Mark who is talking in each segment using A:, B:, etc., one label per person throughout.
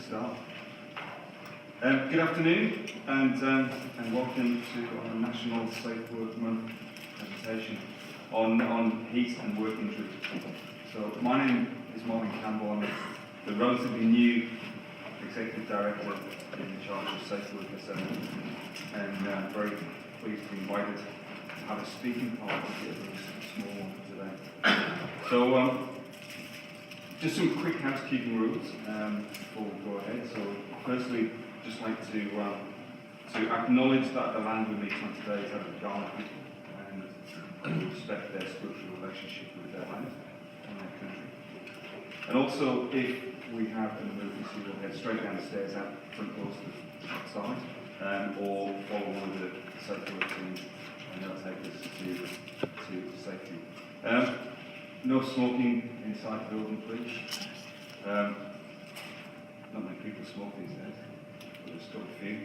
A: start. Good afternoon and welcome to our National Safe Work Month presentation on heat and work injury. So my name is Martin Campbell. I'm the relatively new Executive Director in charge of Safe Work Assessment, and very pleased to be invited to have a speaking part of a small one today. So just some quick housekeeping rules before we go ahead. So firstly, just like to acknowledge that the land we meet on today is that of the Ghana people, and respect their spiritual relationship with their land and their country. And also, if we have an emergency, we'll head straight down the stairs out front doors to the outside, or follow one of the safe work team, and they'll take us to safety. No smoking inside the building, please. Not many people smoke these days, but there's still a few.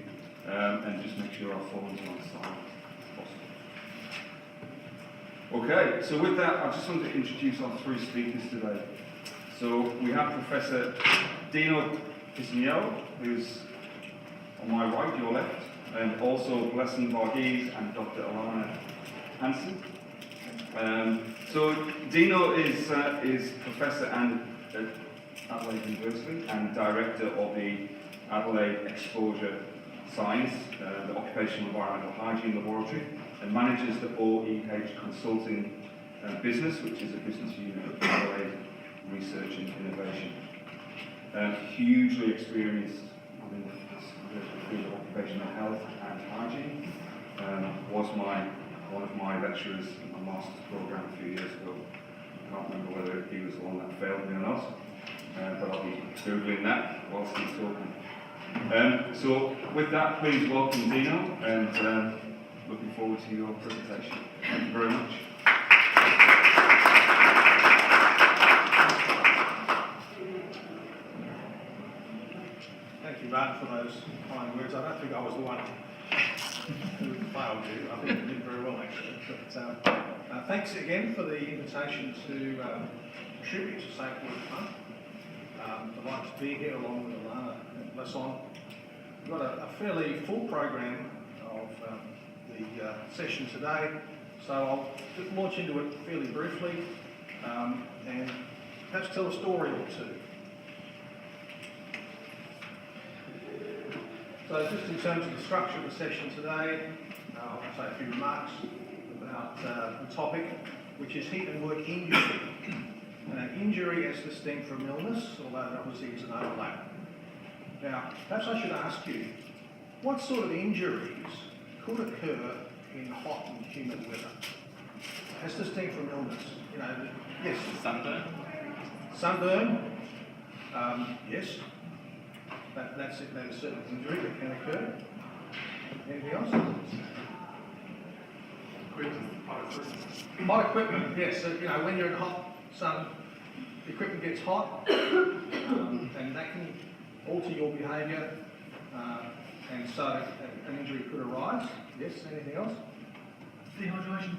A: And just make sure our phones are on silent if possible. Okay, so with that, I just want to introduce our three speakers today. So we have Professor Dino Pisaniello, who's on my right, your left, and also Blessing Varghese and Dr. Alana Hansen. So Dino is Professor at Adelaide University and Director of the Adelaide Exposure Science, the Occupational Environmental Hygiene Laboratory, and manages the OEH Consulting business, which is a business unit of Adelaide Research and Innovation. Hugely experienced within the field of occupational health and hygiene. Was one of my lecturers in my master's program a few years ago. I can't remember whether he was the one that failed me or not, but I'll be Googling that whilst he's talking. So with that, please welcome Dino, and looking forward to your presentation. Thank you very much.
B: Thank you, Martin, for those kind words. I don't think I was the one who failed you. I think you did very well, actually. But thanks again for the invitation to contribute to Safe Work Month. Delighted to be here along with Alana and Lesson. We've got a fairly full program of the session today, so I'll just launch into it fairly briefly and perhaps tell a story or two. So just in terms of the structure of the session today, I'll say a few remarks about the topic, which is heat and work injury. Injury as distinct from illness, although there obviously is an overlap. Now, perhaps I should ask you, what sort of injuries could occur in hot and humid weather? As distinct from illness, yes?
C: Sunburn.
B: Sunburn, yes. That's it. That is certainly an injury that can occur. Anything else? Hot equipment, yes. So, when you're in hot sun, the equipment gets hot, and that can alter your behaviour, and so an injury could arise. Yes. Anything else?
D: Dehydration.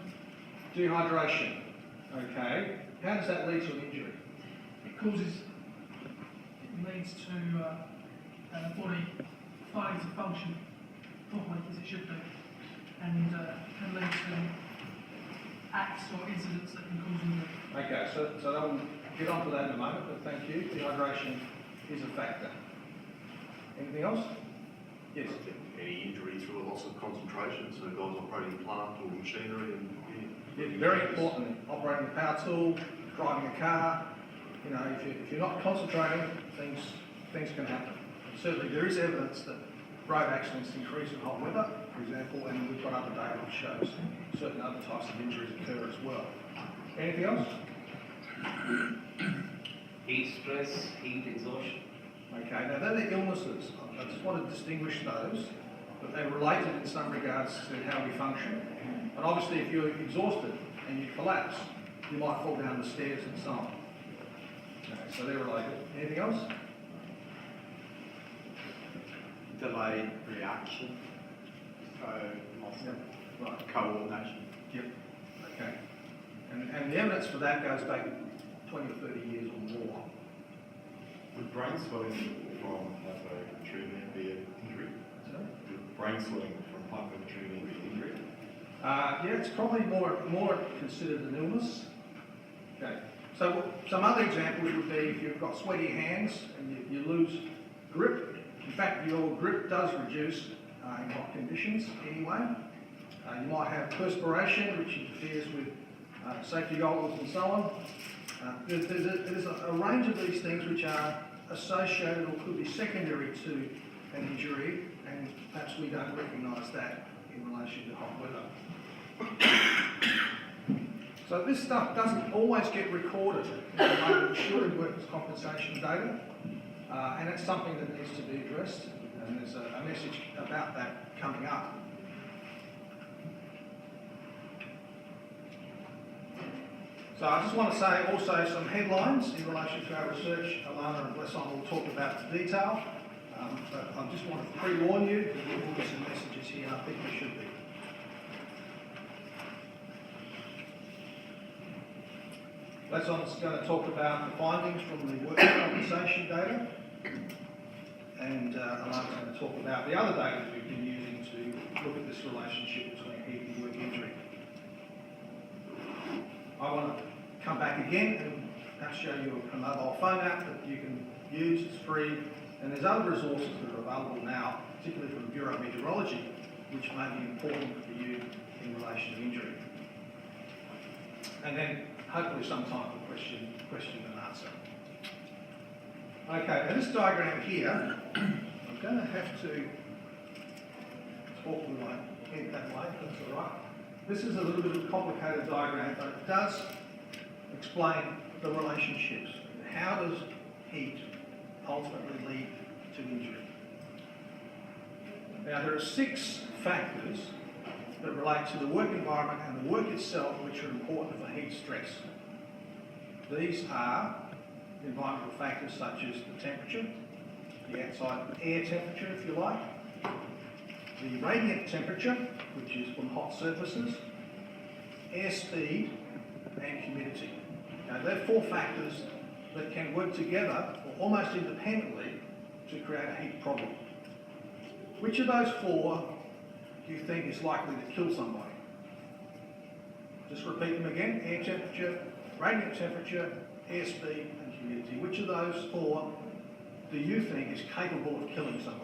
B: Dehydration. Okay. How does that lead to an injury?
D: It leads to body failing to function properly as it should do, and can lead to acts or incidents that can cause injury.
B: Okay, so I'll get on to that in a moment, but thank you. Dehydration is a factor. Anything else? Yes.
E: Any injury through a loss of concentration, so guys operating plant or machinery, and
B: Yeah, very important. Operating a power tool, driving a car. If you're not concentrating, things can happen. Certainly, there is evidence that road accidents increase in hot weather, for example, and we've got other data that shows certain other types of injuries occur as well. Anything else?
C: Heat stress, heat exhaustion.
B: Okay, now they're the illnesses. I just want to distinguish those, but they're related in some regards to how we function. And obviously, if you're exhausted and you collapse, you might fall down the stairs and so on. Okay, so they're related. Anything else?
F: Delayed reaction, so loss of coordination.
B: Yep. Okay. And the evidence for that goes back 20 or 30 years or more.
E: Would brain swelling from hyponatremia be an injury?
B: So,
E: Would brain swelling from hyponatremia be an injury?
B: yeah, it's probably more considered an illness. Okay. So some other examples would be if you've got sweaty hands and you lose grip. In fact, your grip does reduce in hot conditions anyway. You might have perspiration, which interferes with safety goggles and so on. There's a range of these things which are associated or could be secondary to an injury, and perhaps we don't recognise that in relation to hot weather. So this stuff doesn't always get recorded in the way it should in workers' compensation data, and it's something that needs to be addressed, and there's a message about that coming up. So I just want to say also some headlines in relation to our research. Alana and Blesson will talk about the detail, but I just want to pre-warn you that there will be some messages here, and I think there should be. Blesson's going to talk about the findings from the workers' compensation data, and Alana's going to talk about the other data that we've been using to look at this relationship between heat and work injury. I want to come back again and perhaps show you a mobile phone app that you can use. It's free, and there's other resources that are available now, particularly from the Bureau of Meteorology, which may be important for you in relation to injury. And then hopefully some time for question and answer. Okay, now this diagram here, I'm going to have to talk with my head that way, if that's all right. This is a little bit of a complicated diagram, but it does explain the relationships. How does heat ultimately lead to injury? Now, there are 6 factors that relate to the work environment and the work itself, which are important for heat stress. These are environmental factors such as the temperature, the outside air temperature, if you like, the radiant temperature, which is from hot surfaces, air speed, and humidity. Now, they're 4 factors that can work together or almost independently to create a heat problem. Which of those 4 do you think is likely to kill somebody? Just repeat them again: air temperature, radiant temperature, air speed, and humidity. Which of those 4 do you think is capable of killing somebody?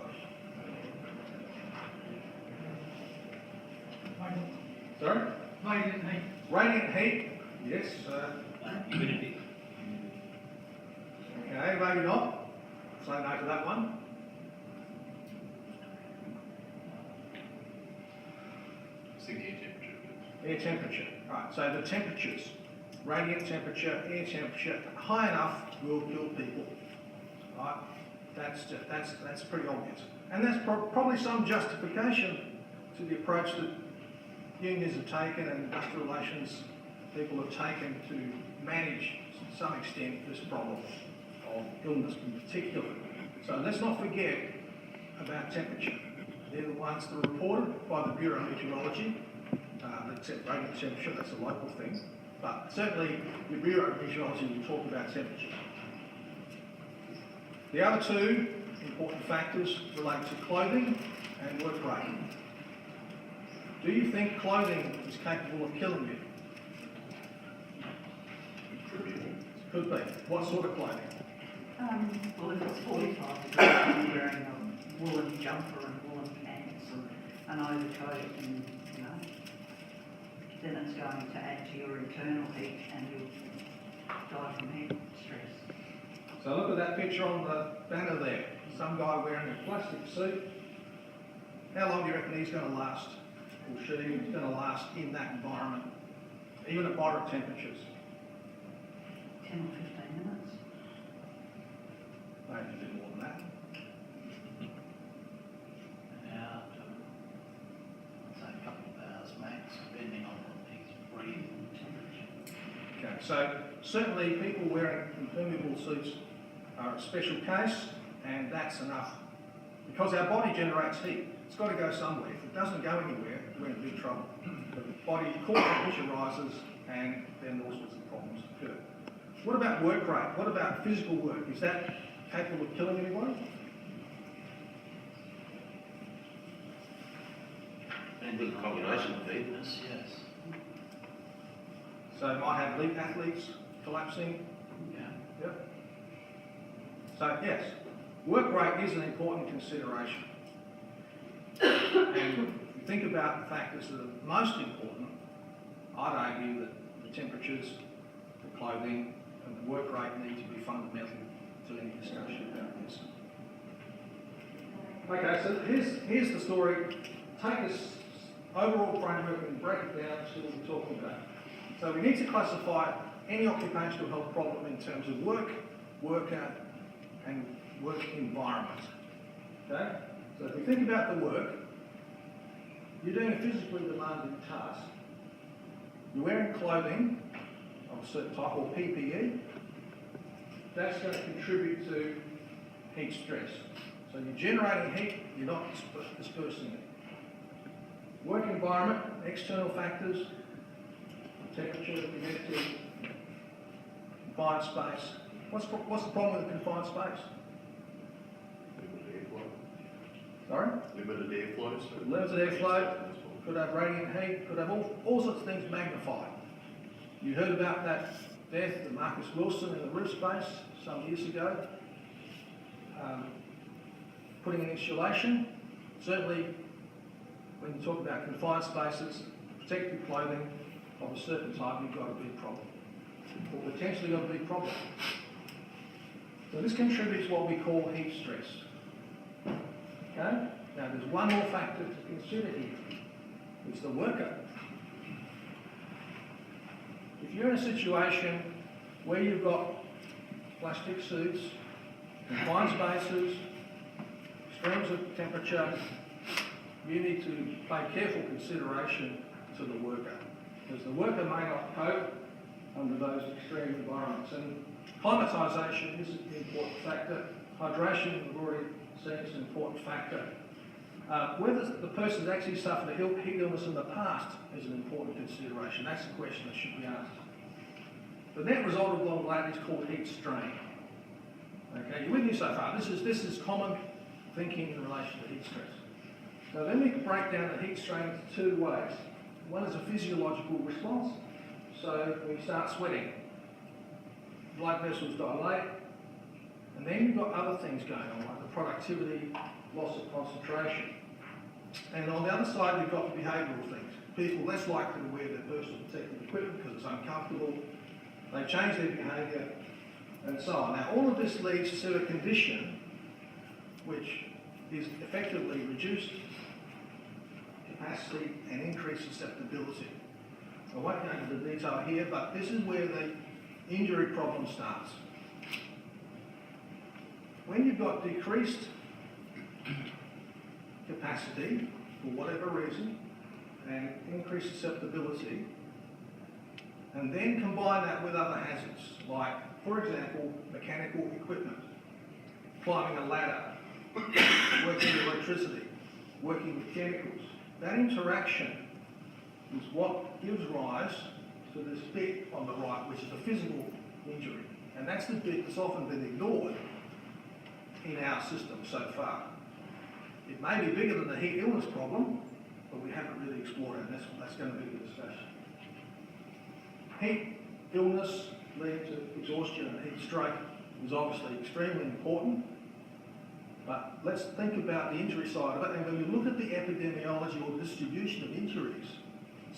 B: Sorry?
D: Radiant heat.
B: Radiant heat, yes.
C: Humidity.
B: Okay, maybe not. Say no to that one. Air temperature. Right, so the temperatures, radiant temperature, air temperature, high enough will kill people. Right? That's pretty obvious. And that's probably some justification to the approach that unions have taken and industrial relations people have taken to manage, to some extent, this problem of illness in particular. So let's not forget about temperature. They're the ones that are reported by the Bureau of Meteorology. Radiant temperature, that's a local thing. But certainly the Bureau of Meteorology will talk about temperature. The other 2 important factors relate to clothing and work rate. Do you think clothing is capable of killing you? Could be. What sort of clothing?
G: Well, if it's 45 degrees, I'm wearing a woolen jumper and woolen pants and an overcoat, and then it's going to add to your internal heat and you'll die from heat stress.
B: So look at that picture on the banner there. Some guy wearing a plastic suit. How long do you reckon he's going to last? Or she is going to last in that environment, even at moderate temperatures?
G: 10 or 15 minutes.
B: Maybe a bit more than that.
H: Now, I'd say a couple of hours max, depending on what he's breathing temperature.
B: Okay, so certainly people wearing impermeable suits are a special case, and that's enough. Because our body generates heat. It's got to go somewhere. If it doesn't go anywhere, we're in big trouble. The body core temperature rises, and then all sorts of problems occur. What about work rate? What about physical work? Is that capable of killing anybody?
H: And
E: With a combination of heat.
H: fitness, yes.
B: So it might have elite athletes collapsing.
H: Yeah.
B: Yep. So yes, work rate is an important consideration. And if you think about the factors that are most important, I'd argue that the temperatures, the clothing, and the work rate need to be fundamental to any discussion about this. Okay, so here's the story. Take this overall framework and break it down to what we're talking about. So we need to classify any occupational health problem in terms of work, worker, and work environment. Okay? So if we think about the work, you're doing a physically demanding task. You're wearing clothing of a certain type, or PPE. That's going to contribute to heat stress. So you're generating heat, you're not dispersing it. Work environment, external factors, temperature, humidity, confined space. What's the problem with the confined space?
E: Limited airflow.
B: Sorry?
E: Limited airflow. So
B: Limited airflow, could have radiant heat, could have all sorts of things magnified. You heard about that death of Marcus Wilson in the roof space some years ago. Putting in insulation, certainly when you talk about confined spaces, protective clothing of a certain type, you've got a big problem, or potentially got a big problem. So this contributes to what we call heat stress. Okay? Now there's one more factor to consider here. It's the worker. If you're in a situation where you've got plastic suits, confined spaces, extremes of temperature, you need to pay careful consideration to the worker, because the worker may not cope under those extreme environments. And climatisation is an important factor. Hydration, we've already seen, is an important factor. Whether the person's actually suffered a heat illness in the past is an important consideration. That's the question that should be asked. The net result of long labour is called heat strain. Okay, you with me so far? This is common thinking in relation to heat stress. So then we can break down the heat strain into two ways. One is a physiological response. So we start sweating, blood vessels dilate, and then you've got other things going on, like the productivity, loss of concentration. And on the other side, you've got the behavioural things. People less likely to wear their personal protective equipment because it's uncomfortable. They change their behaviour, and so on. Now, all of this leads to a condition which is effectively reduced capacity and increased susceptibility. I won't go into the detail here, but this is where the injury problem starts. When you've got decreased capacity, for whatever reason, and increased susceptibility, and then combine that with other hazards, like, for example, mechanical equipment, climbing a ladder, working with electricity, working with chemicals. That interaction is what gives rise to this bit on the right, which is a physical injury. And that's the bit that's often been ignored in our system so far. It may be bigger than the heat illness problem, but we haven't really explored it, and that's going to be the discussion. Heat illness leading to exhaustion and heat stroke is obviously extremely important, but let's think about the injury side of it. And when you look at the epidemiology or distribution of injuries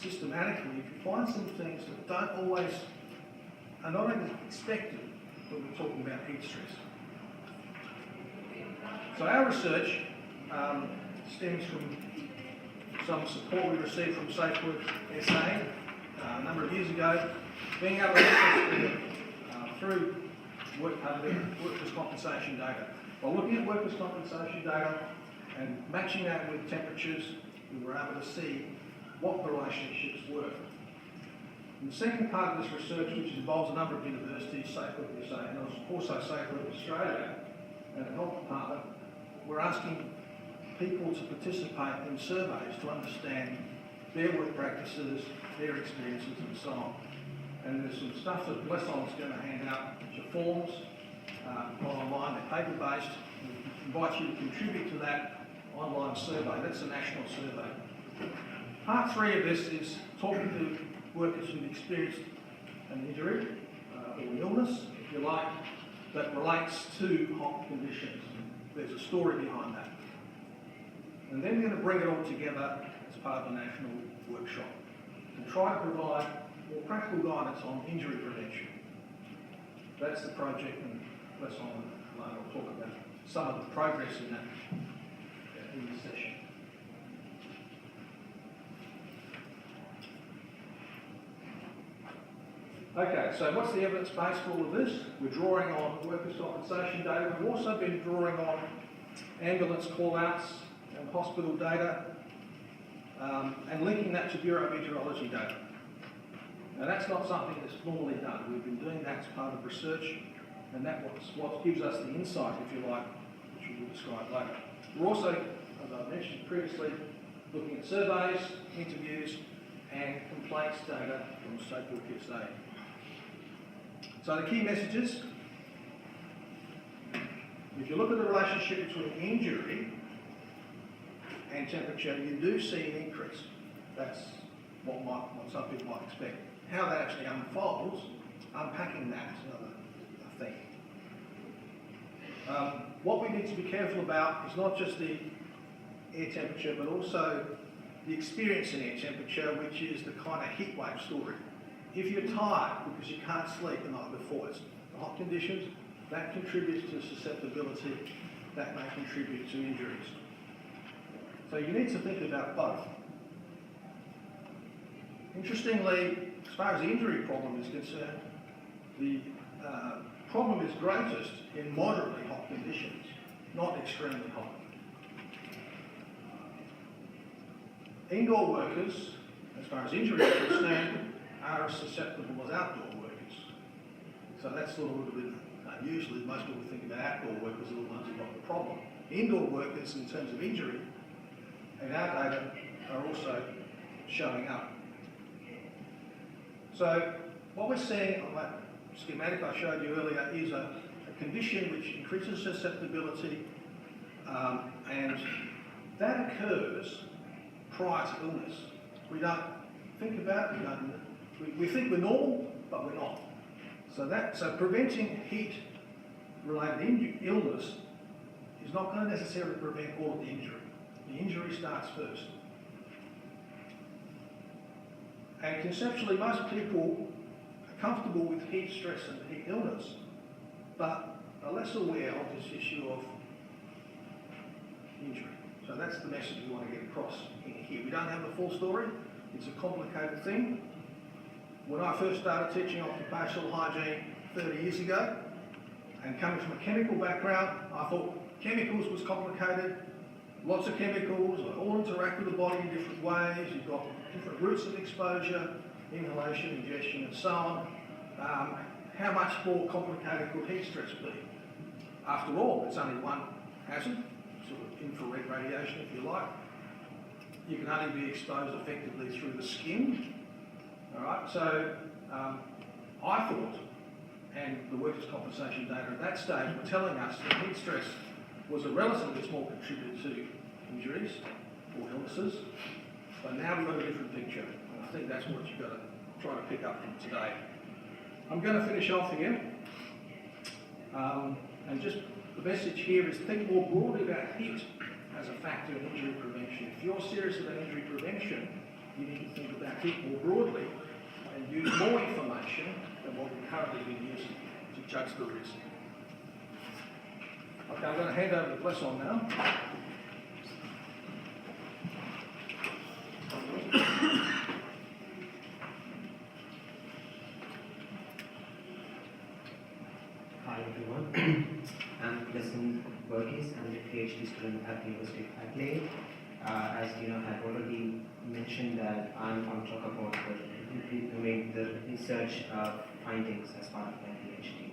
B: systematically, if you find some things that don't always, are not only expected when we're talking about heat stress. So our research stems from some support we received from Safe Work SA a number of years ago, being able to access through workers' compensation data. By looking at workers' compensation data and matching that with temperatures, we were able to see what the relationships were. And the second part of this research, which involves a number of universities, Safe Work SA, and also Safe Work Australia, and the health department, we're asking people to participate in surveys to understand their work practices, their experiences, and so on. And there's some stuff that Blesson's going to hand out, which are forms online. They're paper-based. We invite you to contribute to that online survey. That's a national survey. Part 3 of this is talking to workers who've experienced an injury or illness, if you like, that relates to hot conditions. There's a story behind that. And then we're going to bring it all together as part of a national workshop and try to provide more practical guidance on injury prevention. That's the project, and Les on will talk about some of the progress in that in this session. Okay, so what's the evidence base for all of this? We're drawing on workers' compensation data. We've also been drawing on ambulance call-outs and hospital data, and linking that to Bureau of Meteorology data. Now that's not something that's normally done. We've been doing that as part of research, and that's what gives us the insight, if you like, which we will describe later. We're also, as I mentioned previously, looking at surveys, interviews, and complaints data from State PSA. So the key messages, if you look at the relationship between injury and temperature, you do see an increase. That's what some people might expect. How that actually unfolds, unpacking that is another thing. What we need to be careful about is not just the air temperature, but also the experience in air temperature, which is the kind of heat wave story. If you're tired because you can't sleep the night before, it's the hot conditions, that contributes to susceptibility, that may contribute to injuries. So you need to think about both. Interestingly, as far as the injury problem is concerned, the problem is greatest in moderately hot conditions, not extremely hot. Indoor workers, as far as injury is concerned, are as susceptible as outdoor workers. So that's sort of a little bit unusual. Most people think about outdoor workers are the ones who've got the problem. Indoor workers, in terms of injury, and our data are also showing up. So what we're seeing on that schematic I showed you earlier is a condition which increases susceptibility, and that occurs prior to illness. We don't think about it, we think we're normal, but we're not. So preventing heat-related illness is not going to necessarily prevent all of the injury. The injury starts first. And conceptually, most people are comfortable with heat stress and heat illness, but are less aware of this issue of injury. So that's the message we want to get across in here. We don't have the full story. It's a complicated thing. When I first started teaching occupational hygiene 30 years ago, and coming from a chemical background, I thought chemicals was complicated. Lots of chemicals, they all interact with the body in different ways. You've got different routes of exposure, inhalation, ingestion, and so on. How much more complicated could heat stress be? After all, it's only one hazard, sort of infrared radiation, if you like. You can only be exposed effectively through the skin. All right, so I thought, and the workers' compensation data at that stage were telling us that heat stress was a relatively small contributor to injuries or illnesses, but now we've got a different picture, and I think that's what you've got to try to pick up from today. I'm going to finish off again, and just the message here is think more broadly about heat as a factor in injury prevention. If you're serious about injury prevention, you need to think about heat more broadly and use more information than what we've currently been using to judge the risk. Okay, I'm going to hand over to Blesson now.
I: Hi everyone, I'm Blesson Burgess. I'm a PhD student at the University of Adelaide. As Dino had already mentioned, that I'm going to talk about the research findings as part of my PhD.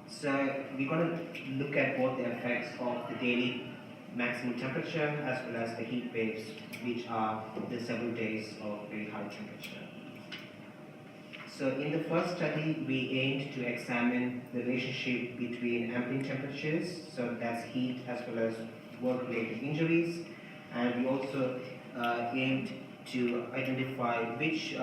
I: So we're going to look at both the effects of the daily maximum temperature as well as the heat waves, which are the several days of very high temperature. So in the first study, we aimed to examine the relationship between ambient temperatures, so that's heat as well as work-related injuries, and we also aimed to identify which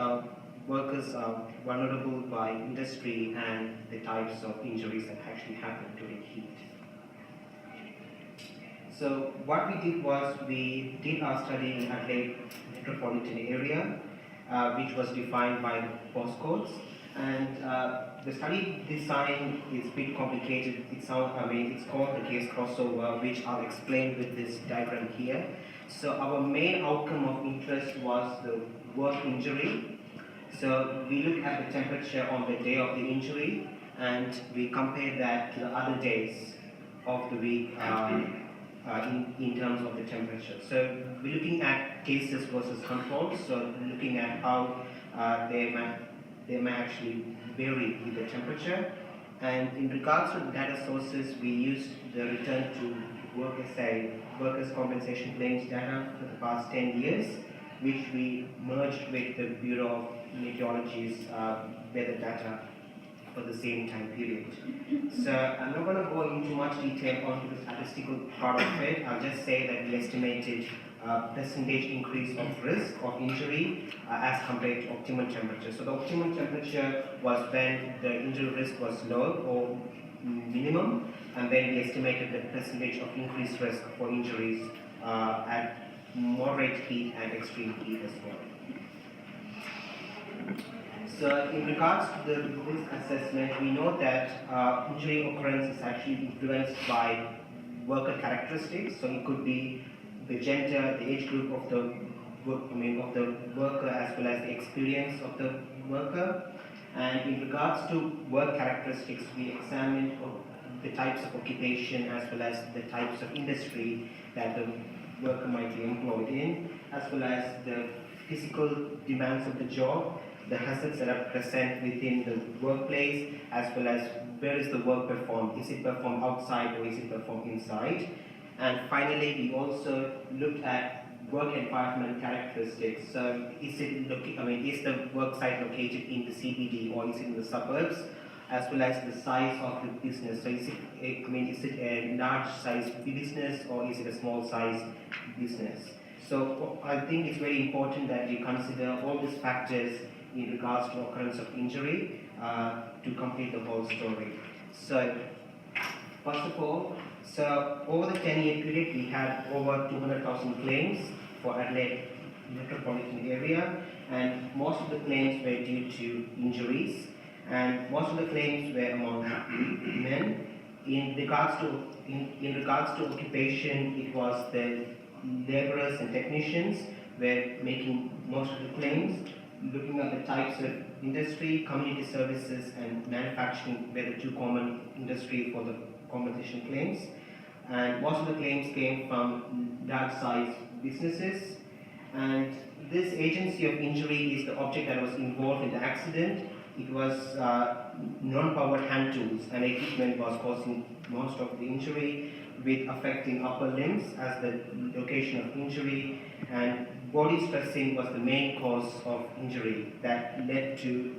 I: workers are vulnerable by industry and the types of injuries that actually happen during heat. So what we did was we did our study in Adelaide metropolitan area, which was defined by postcodes. And the study design is a bit complicated. It's called the case crossover, which I'll explain with this diagram here. So our main outcome of interest was the work injury. So we look at the temperature on the day of the injury, and we compare that to the other days of the week in terms of the temperature. So we're looking at cases versus controls, so looking at how they may actually vary with the temperature. And in regards to the data sources, we used the return to work essay, workers' compensation claims data for the past 10 years, which we merged with the Bureau of Meteorology's weather data for the same time period. So I'm not going to go into much detail onto the statistical part of it. I'll just say that we estimated percentage increase of risk of injury as compared to optimal temperature. So the optimal temperature was when the injury risk was low or minimum, and then we estimated the percentage of increased risk for injuries at moderate heat and extreme heat as well. So in regards to the risk assessment, we know that injury occurrence is actually influenced by worker characteristics. So it could be the gender, the age group of the worker, as well as the experience of the worker. And in regards to work characteristics, we examined the types of occupation as well as the types of industry that the worker might be employed in, as well as the physical demands of the job, the hazards that are present within the workplace, as well as where is the work performed. Is it performed outside or is it performed inside? And finally, we also looked at work environment characteristics. So is the work site located in the CBD or is it in the suburbs? As well as the size of the business. So is it a large size business or is it a small size business? So I think it's very important that we consider all these factors in regards to occurrence of injury to complete the whole story. So first of all, so over the 10-year period, we had over 200,000 claims for Adelaide metropolitan area, and most of the claims were due to injuries, and most of the claims were among men. In regards to occupation, it was the laborers and technicians were making most of the claims. Looking at the types of industry, community services and manufacturing were the two common industry for the compensation claims. And most of the claims came from large size businesses. And this agency of injury is the object that was involved in the accident. It was non-powered hand tools and equipment was causing most of the injury, with affecting upper limbs as the location of injury, and body stressing was the main cause of injury that led to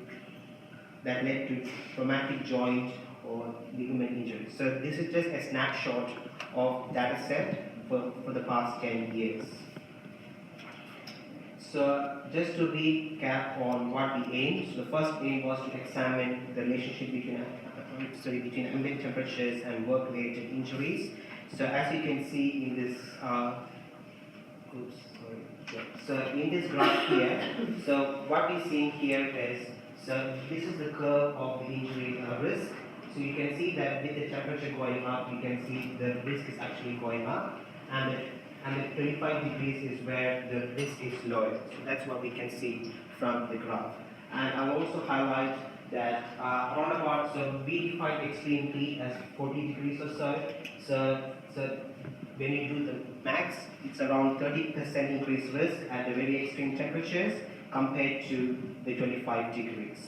I: traumatic joint or ligament injury. So this is just a snapshot of data set for the past 10 years. So just to recap on what we aimed, so the first aim was to examine the relationship between ambient temperatures and work-related injuries. So as you can see in this, so in this graph here, so what we're seeing here is, so this is the curve of the injury risk. So you can see that with the temperature going up, you can see the risk is actually going up, and the 25 degrees is where the risk is lower. So that's what we can see from the graph. And I'll also highlight that around about, so we define extreme heat as 40 degrees or so. So when you do the max, it's around 30% increased risk at the very extreme temperatures compared to the 25 degrees.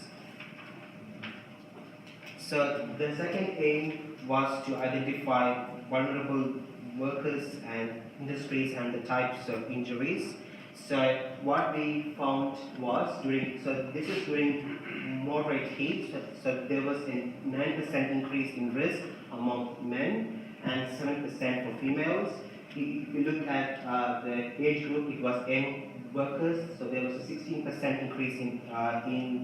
I: So the second aim was to identify vulnerable workers and industries and the types of injuries. So what we found was this is during moderate heat, so there was a 9% increase in risk among men and 7% for females. If you look at the age group, it was young workers, so there was a 16% increase in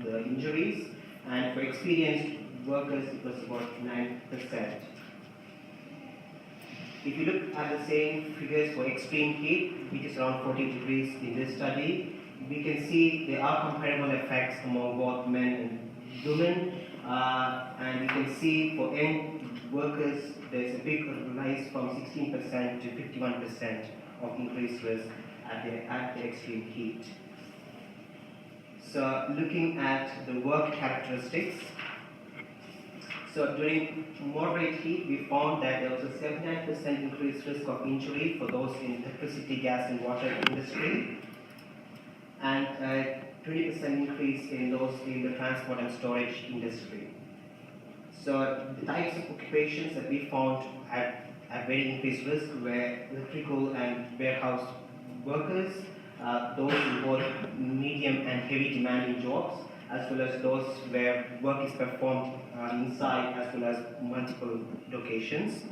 I: the injuries, and for experienced workers, it was about 9%. If you look at the same figures for extreme heat, which is around 40 degrees in this study, we can see there are comparable effects among both men and women, and you can see for young workers, there's a big rise from 16% to 51% of increased risk at the extreme heat. So looking at the work characteristics, so during moderate heat, we found that there was a 79% increased risk of injury for those in electricity, gas and water industry, and a 20% increase in those in the transport and storage industry. So the types of occupations that we found had very increased risk were electrical and warehouse workers, those in both medium and heavy demanding jobs, as well as those where work is performed inside as well as multiple locations.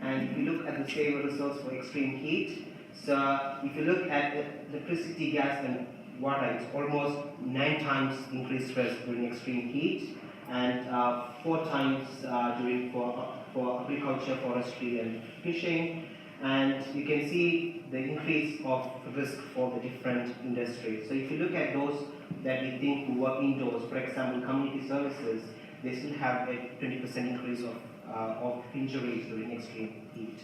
I: And if you look at the same results for extreme heat, so if you look at electricity, gas and water, it's almost 9 times increased risk during extreme heat, and 4 times for agriculture, forestry and fishing. And you can see the increase of risk for the different industries. So if you look at those that we think who work indoors, for example, community services, they still have a 20% increase of injuries during extreme heat.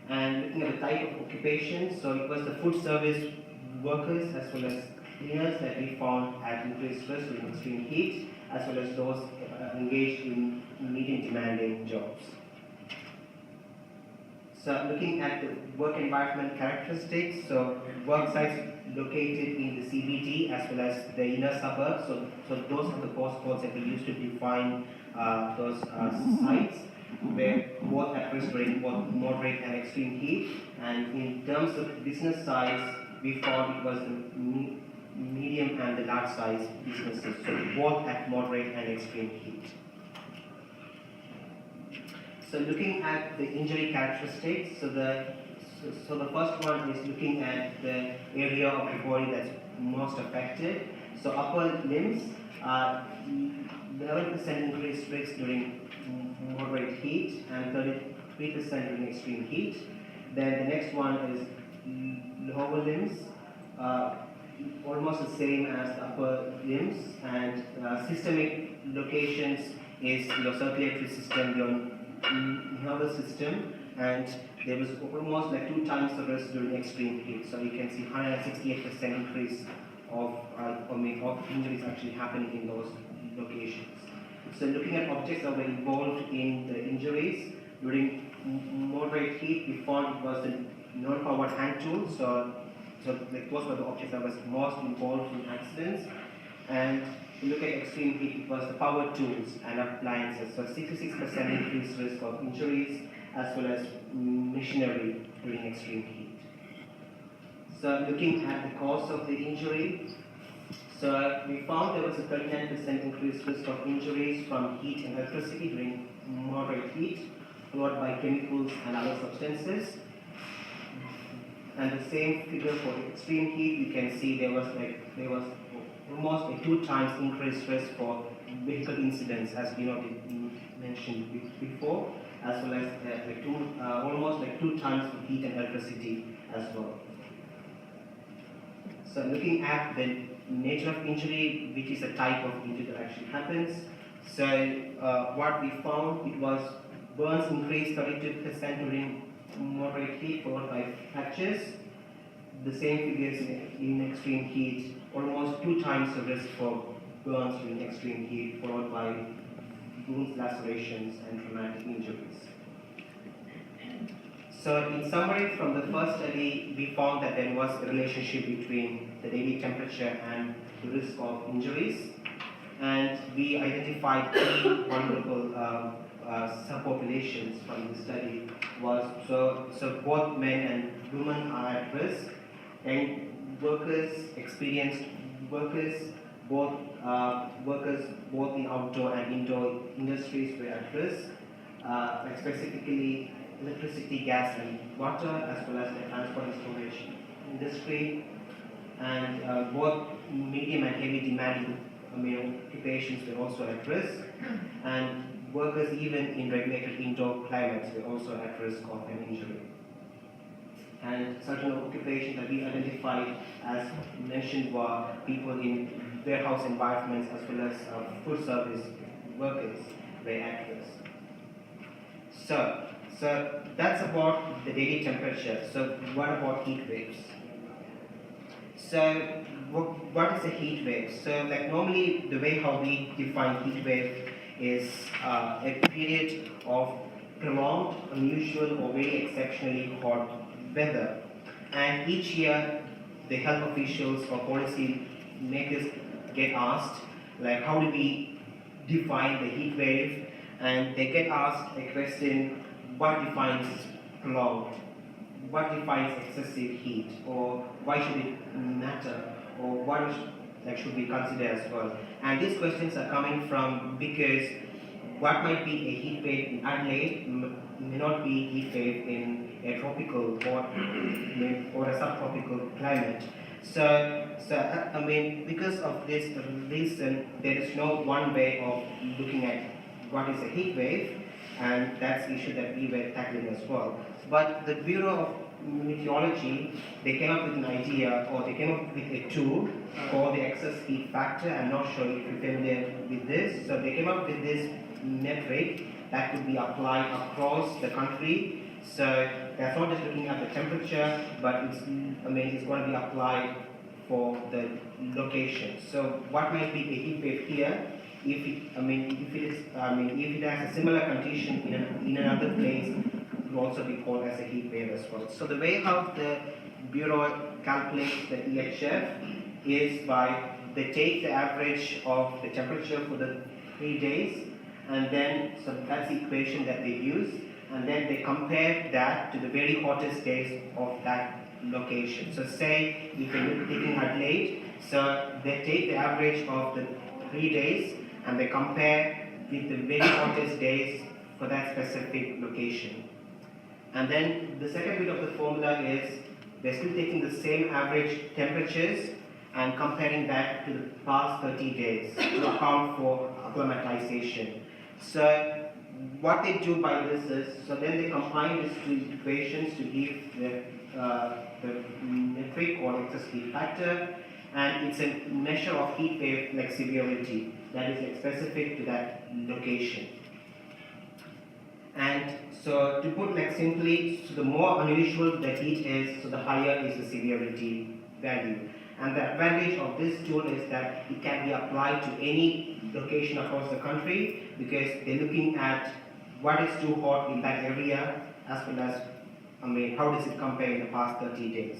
I: And looking at the type of occupations, so it was the food service workers as well as cleaners that we found had increased risk during extreme heat, as well as those engaged in medium demanding jobs. So looking at the work environment characteristics, so work sites located in the CBD as well as the inner suburbs, so those are the postcodes that we use to define those sites, where both at risk during both moderate and extreme heat. And in terms of business size, we found it was the medium and the large size businesses, so both at moderate and extreme heat. So looking at the injury characteristics, so the first one is looking at the area of the body that's most affected. So upper limbs, 11% increased risk during moderate heat and 33% during extreme heat. Then the next one is lower limbs, almost the same as the upper limbs, and systemic locations is your circulatory system, your nervous system, and there was almost like 2 times the risk during extreme heat. So you can see 168% increase of injuries actually happening in those locations. So looking at objects that were involved in the injuries during moderate heat, we found it was the non-powered hand tool. So like those were the objects that was most involved in accidents. And if you look at extreme heat, it was the power tools and appliances. So 66% increased risk of injuries as well as machinery during extreme heat. So looking at the cause of the injury, so we found there was a 39% increased risk of injuries from heat and electricity during moderate heat, followed by chemicals and other substances. And the same figure for extreme heat, you can see there was almost a 2 times increased risk for vehicle incidents, as we mentioned before, as well as almost 2 times for heat and electricity as well. So looking at the nature of injury, which is a type of injury that actually happens. So what we found, it was burns increased 32% during moderate heat, followed by fractures. The same figures in extreme heat, almost 2 times the risk for burns during extreme heat, followed by wounds, lacerations, and traumatic injuries. So in summary, from the first study, we found that there was a relationship between the daily temperature and the risk of injuries. And we identified 3 vulnerable subpopulations from the study was so both men and women are at risk, and experienced workers, both in outdoor and indoor industries were at risk, like specifically electricity, gas, and water, as well as the transport and storage industry, and both medium and heavy demanding occupations were also at risk, and workers even in regulated indoor climates were also at risk of an injury. And certain occupations that we identified as mentioned were people in warehouse environments as well as food service workers were at risk. So that's about the daily temperature. So what about heat waves? So what is a heat wave? So like normally the way how we define heat wave is a period of prolonged, unusual or very exceptionally hot weather. And each year the health officials or policy makers get asked like how do we define the heat wave, and they get asked a question, what defines prolonged? What defines excessive heat, or why should it matter, or what should we consider as well? And these questions are coming from because what might be a heat wave in Adelaide may not be heat wave in a tropical or a subtropical climate. So because of this reason, there is no one way of looking at what is a heat wave, and that's the issue that we were tackling as well. But the Bureau of Meteorology, they came up with an idea, or they came up with a tool called the excess heat factor. I'm not sure if you're familiar with this. So they came up with this metric that could be applied across the country. So that's not just looking at the temperature, but it's going to be applied for the location. So what might be a heat wave here? If it has a similar condition in another place, it will also be called as a heat wave as well. So the way how the Bureau calculates the EHF is by they take the average of the temperature for the 3 days, and then so that's the equation that they use, and then they compare that to the very hottest days of that location. So say if you're taking Adelaide, so they take the average of the 3 days and they compare with the very hottest days for that specific location. And then the second bit of the formula is they're still taking the same average temperatures and comparing that to the past 30 days to account for acclimatization. So what they do by this is, so then they combine these two equations to give the metric or excess heat factor, and it's a measure of heat wave like severity that is specific to that location. And so to put like simply, so the more unusual the heat is, so the higher is the severity value. And the advantage of this tool is that it can be applied to any location across the country, because they're looking at what is too hot in that area, as well as how does it compare in the past 30 days.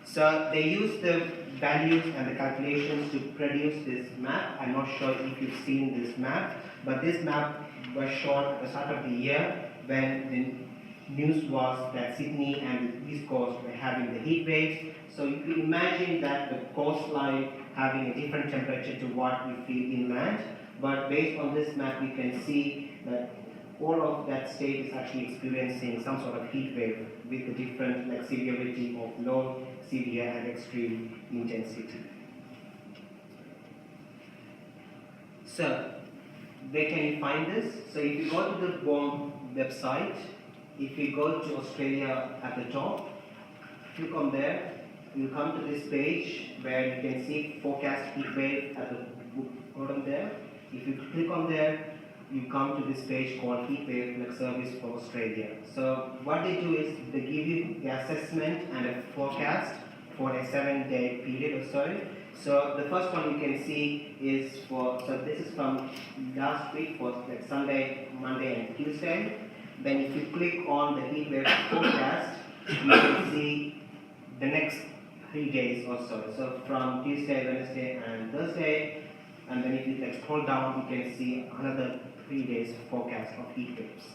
I: So they use the values and the calculations to produce this map. I'm not sure if you've seen this map, but this map was shown at the start of the year when the news was that Sydney and the East Coast were having the heat waves. So you can imagine that the coastline having a different temperature to what we feel inland. But based on this map, you can see that all of that state is actually experiencing some sort of heat wave with the different like severity of low, severe, and extreme intensity. So where can you find this? So if you go to the BOM website, if you go to Australia at the top, click on there, you come to this page where you can see forecast heat wave at the bottom there. If you click on there, you come to this page called Heat Wave Like Service for Australia. So what they do is they give you the assessment and a forecast for a 7-day period or so. So the first one you can see is so this is from last week for like Sunday, Monday and Tuesday. Then if you click on the heat wave forecast, you can see the next 3 days or so. So from Tuesday, Wednesday and Thursday. And then if you like scroll down, you can see another 3 days forecast of heat waves.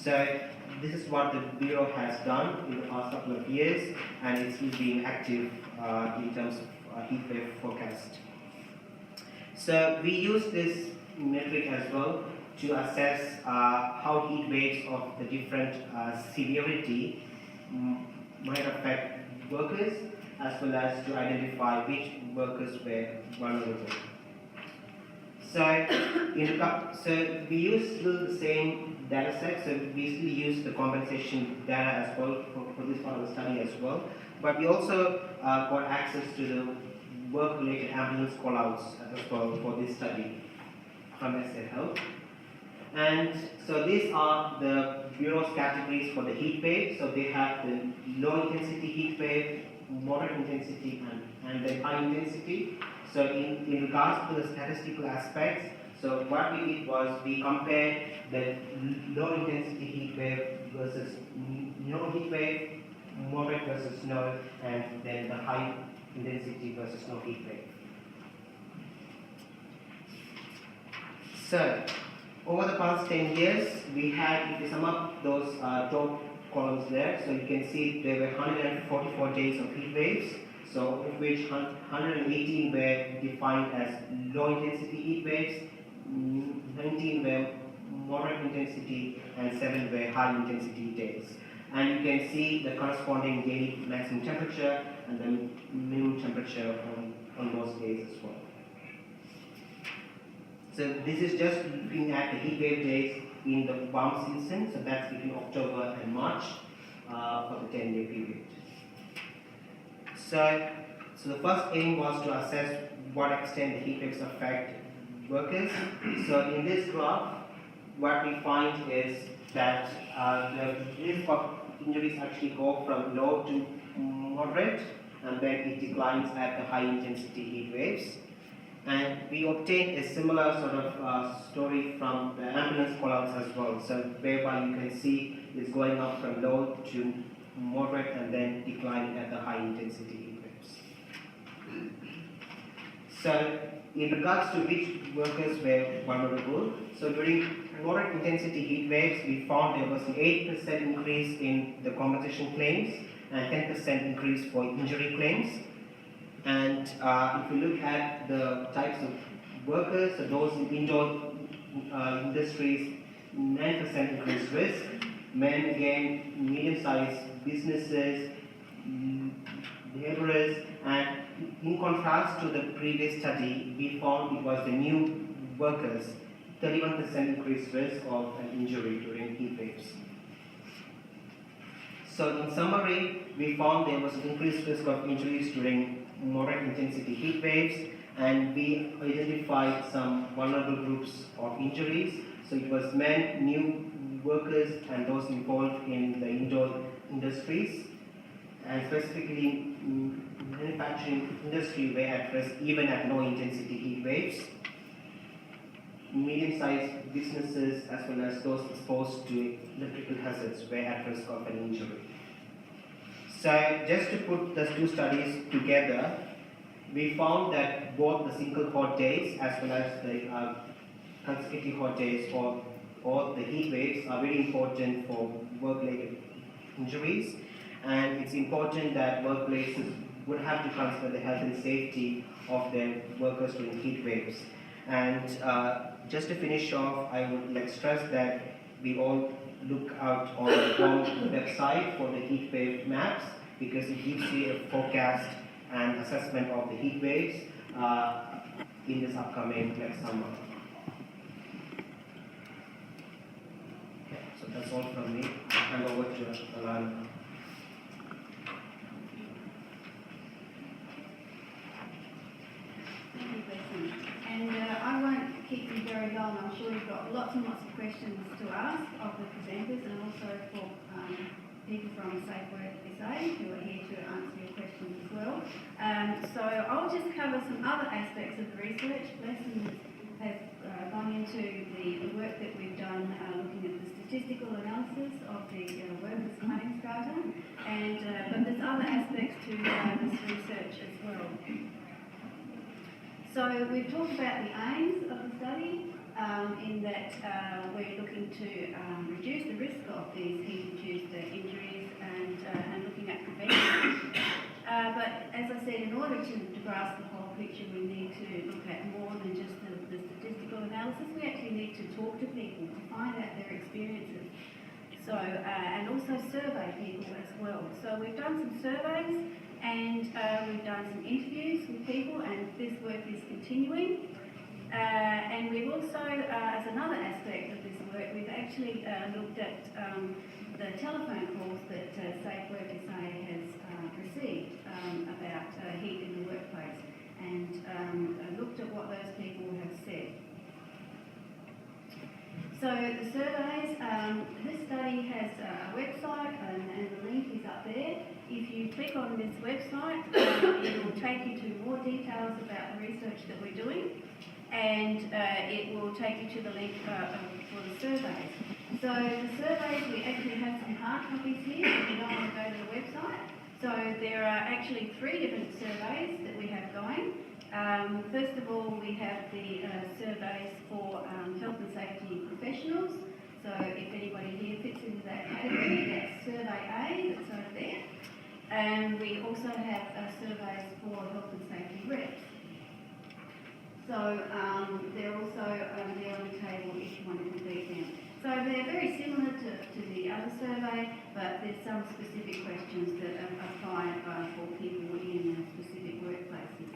I: So this is what the Bureau has done in the past couple of years, and it's been active in terms of heat wave forecast. So we use this metric as well to assess how heat waves of the different severity might affect workers, as well as to identify which workers were vulnerable. So we use still the same data set, so we still use the compensation data as well for this part of the study as well, but we also got access to the work-related ambulance call-outs as well for this study from SA Health. And so these are the Bureau's categories for the heat wave. So they have the low intensity heat wave, moderate intensity, and the high intensity. So in regards to the statistical aspects, so what we did was we compared the low intensity heat wave versus no heat wave, moderate versus no, and then the high intensity versus no heat wave. So over the past 10 years, we had, if you sum up those top columns there, so you can see there were 144 days of heat waves, so of which 118 were defined as low intensity heat waves, 19 were moderate intensity, and 7 were high intensity days. And you can see the corresponding daily maximum temperature and the minimum temperature on those days as well. So this is just looking at the heat wave days in the warm season, so that's between October and March for the 10-day period. So the first aim was to assess what extent the heat waves affect workers. So in this graph, what we find is that the risk of injuries actually go from low to moderate, and then it declines at the high intensity heat waves. And we obtained a similar sort of story from the ambulance callouts as well. So whereby you can see it's going up from low to moderate and then declining at the high intensity heat waves. So in regards to which workers were vulnerable, so during moderate intensity heat waves, we found there was an 8% increase in the compensation claims and 10% increase for injury claims. And if you look at the types of workers, so those in indoor industries, 9% increased risk. Men, again, medium-sized businesses, laborers, and in contrast to the previous study, we found it was the new workers, 31% increased risk of an injury during heat waves. So in summary, we found there was an increased risk of injuries during moderate intensity heat waves, and we identified some vulnerable groups of injuries. So it was men, new workers, and those involved in the indoor industries, and specifically manufacturing industry were at risk even at low intensity heat waves. Medium-sized businesses as well as those exposed to electrical hazards were at risk of an injury. So just to put the two studies together, we found that both the single hot days as well as the consecutive hot days or the heat waves are very important for work-related injuries, and it's important that workplaces would have to consider the health and safety of their workers during heat waves. And just to finish off, I would stress that we all look out on the website for the heat wave maps, because it gives you a forecast and assessment of the heat waves in this upcoming next summer. Okay, so that's all from me. I'll hand over to Alana.
J: Thank you, Blessing. And I won't keep you very long. I'm sure you've got lots and lots of questions to ask of the presenters, and also for people from Safe Work SA who are here to answer your questions as well. So I'll just cover some other aspects of the research. Blessing has gone into the work that we've done looking at the statistical analysis of the workers' claims data, and but there's other aspects to this research as well. So we've talked about the aims of the study. in that we're looking to reduce the risk of these heat-induced injuries and looking at prevention. But as I said, in order to grasp the whole picture, we need to look at more than just the statistical analysis. We actually need to talk to people to find out their experiences. So, and also survey people as well. So we've done some surveys and we've done some interviews with people, and this work is continuing. And we've also, as another aspect of this work, we've actually looked at the telephone calls that Safe Work SA has received about heat in the workplace, and looked at what those people have said. So the surveys, this study has a website and the link is up there. If you click on this website, it will take you to more details about the research that we're doing, and it will take you to the link for the surveys. So the surveys, we actually have some hard copies here if you don't want to go to the website. So there are actually 3 different surveys that we have going. First of all, we have the surveys for health and safety professionals. So if anybody here fits into that category, that's survey A, that's over there. And we also have surveys for health and safety reps. So they're also there on the table if you want to complete them. So they're very similar to the other survey, but there's some specific questions that apply for people in specific workplaces.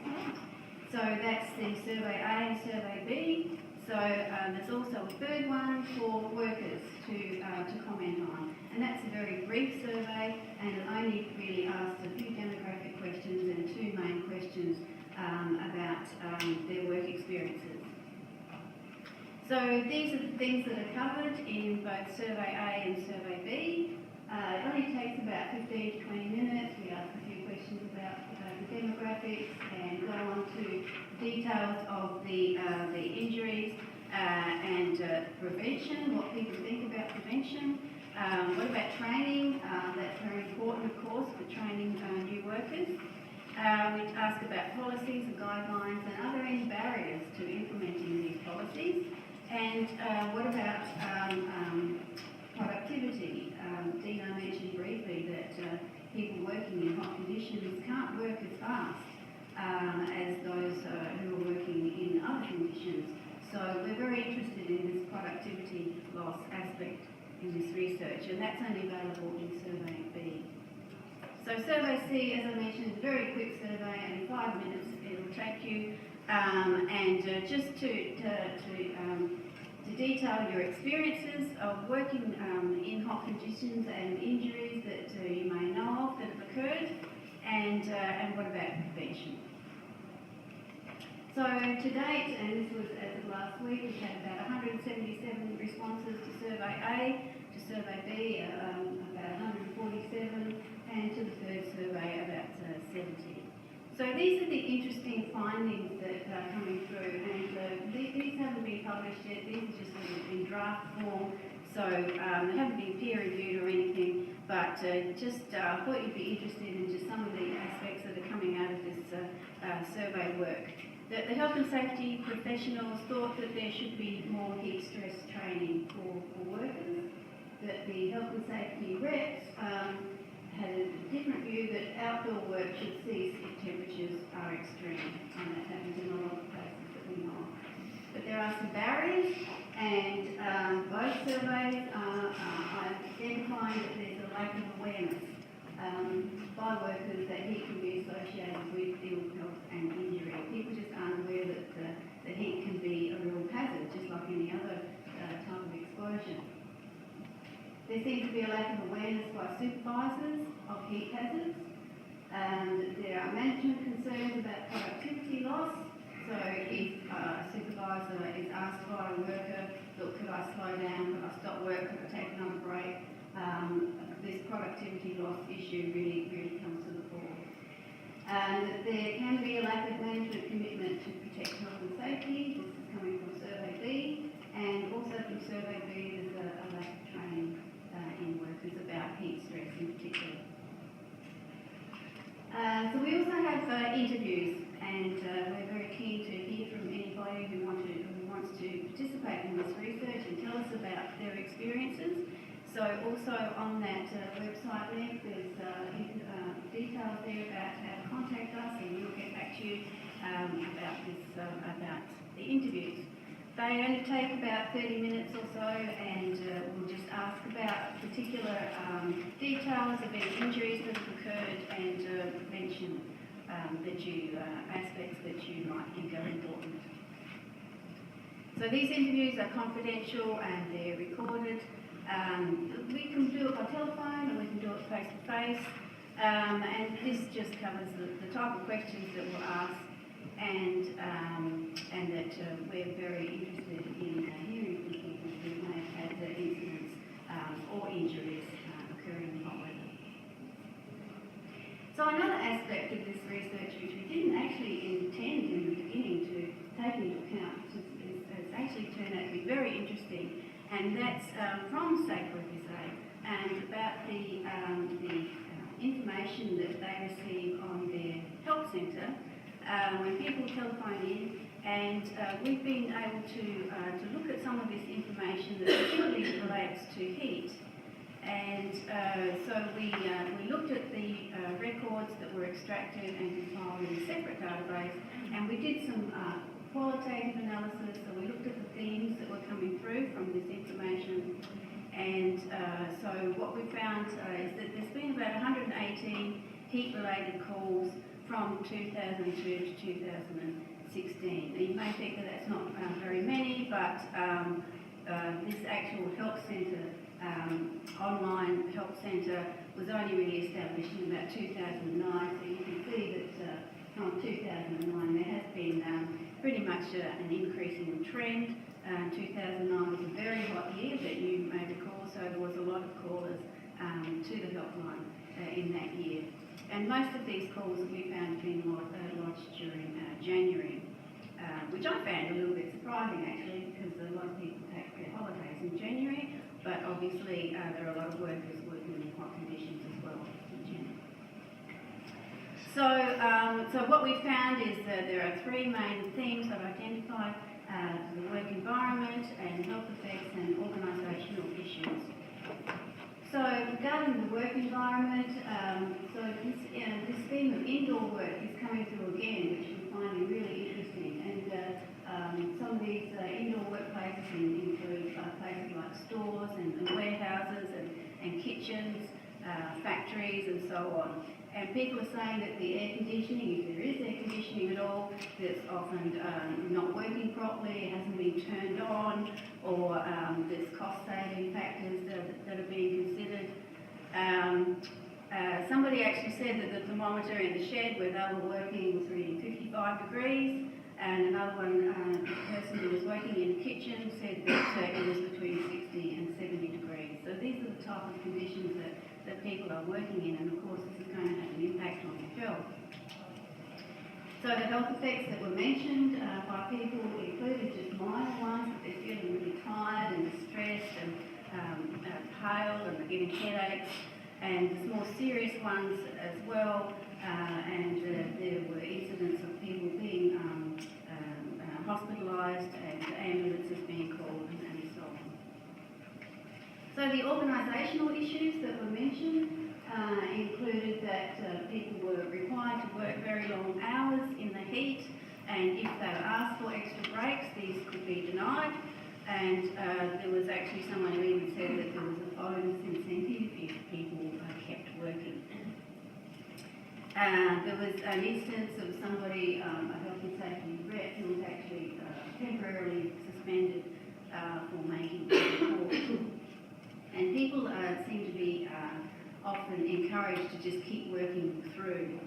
J: So that's the survey A and survey B. So there's also a third one for workers to comment on. And that's a very brief survey, and it only really asks a few demographic questions and 2 main questions about their work experiences. So these are the things that are covered in both survey A and survey B. It only takes about 15 to 20 minutes. We ask a few questions about the demographics and go on to details of the injuries and prevention, what people think about prevention. What about training? That's very important, of course, for training new workers. We ask about policies and guidelines, and are there any barriers to implementing these policies? And what about productivity? Dino mentioned briefly that people working in hot conditions can't work as fast as those who are working in other conditions. So we're very interested in this productivity loss aspect in this research, and that's only available in survey B. So survey C, as I mentioned, is a very quick survey, and in 5 minutes it'll take you, and just to detail your experiences of working in hot conditions and injuries that you may know of that have occurred, and what about prevention. So to date, and this was as of last week, we've had about 177 responses to survey A, to survey B about 147, and to the third survey about 70. So these are the interesting findings that are coming through, and these haven't been published yet. These are just in draft form, so they haven't been peer reviewed or anything, but just thought you'd be interested in just some of the aspects that are coming out of this survey work. The health and safety professionals thought that there should be more heat stress training for workers, that the health and safety reps had a different view that outdoor work should cease if temperatures are extreme, and that happens in a lot of places that we know of. But there are some barriers, and both surveys are identifying that there's a lack of awareness by workers that heat can be associated with ill health and injury. People just aren't aware that heat can be a real hazard, just like any other type of exposure. There seems to be a lack of awareness by supervisors of heat hazards. There are management concerns about productivity loss. So if a supervisor is asked by a worker, look, could I slow down, could I stop work, could I take another break? This productivity loss issue really comes to the fore. There can be a lack of management commitment to protect health and safety. This is coming from survey B, and also from survey B there's a lack of training in workers about heat stress in particular. So we also have interviews, and we're very keen to hear from anybody who wants to participate in this research and tell us about their experiences. So also on that website link, there's details there about how to contact us, and we'll get back to you about the interviews. They only take about 30 minutes or so, and we'll just ask about particular details of any injuries that have occurred and mention aspects that you might think are important. So these interviews are confidential and they're recorded. We can do it by telephone, or we can do it face to face, and this just covers the type of questions that we'll ask, and that we're very interested in hearing from people who may have had incidents or injuries occurring in hot weather. So another aspect of this research, which we didn't actually intend in the beginning to take into account, has actually turned out to be very interesting, and that's from Sacred SA, and about the information that they receive on their health centre when people telephone in, and we've been able to look at some of this information that particularly relates to heat. And so we looked at the records that were extracted and compiled in a separate database, and we did some qualitative analysis. So we looked at the themes that were coming through from this information, and so what we found is that there's been about 118 heat-related calls from 2002 to 2016. Now, you may think that that's not very many, but this actual health centre, online health centre, was only really established in about 2009, so you can see that from 2009 there has been pretty much an increasing trend. 2009 was a very hot year that you may recall, so there was a lot of callers to the helpline in that year. And most of these calls that we found have been lodged during January, which I found a little bit surprising actually, because a lot of people take their holidays in January, but obviously there are a lot of workers working in hot conditions as well in January. So what we found is that there are three main themes I've identified: the work environment and health effects and organisational issues. So regarding the work environment, this theme of indoor work is coming through again, which we're finding really interesting. And some of these indoor workplaces include places like stores and warehouses and kitchens, factories and so on. And people are saying that the air conditioning, if there is air conditioning at all, that's often not working properly, it hasn't been turned on, or there's cost-saving factors that are being considered. Somebody actually said that the thermometer in the shed where they were working was reading 55 degrees, and another one, the person who was working in the kitchen said that it was between 60 and 70 degrees. So these are the type of conditions that people are working in, and of course this is going to have an impact on their health. So the health effects that were mentioned by people included just minor ones, that they're feeling really tired and distressed and pale, and they're getting headaches, and there's more serious ones as well, and there were incidents of people being hospitalised and ambulances being called and so on. So the organisational issues that were mentioned included that people were required to work very long hours in the heat, and if they were asked for extra breaks, these could be denied. And there was actually someone who even said that there was a bonus incentive if people kept working. There was an instance of somebody, a health and safety rep, who was actually temporarily suspended for making a report. And people seem to be often encouraged to just keep working through.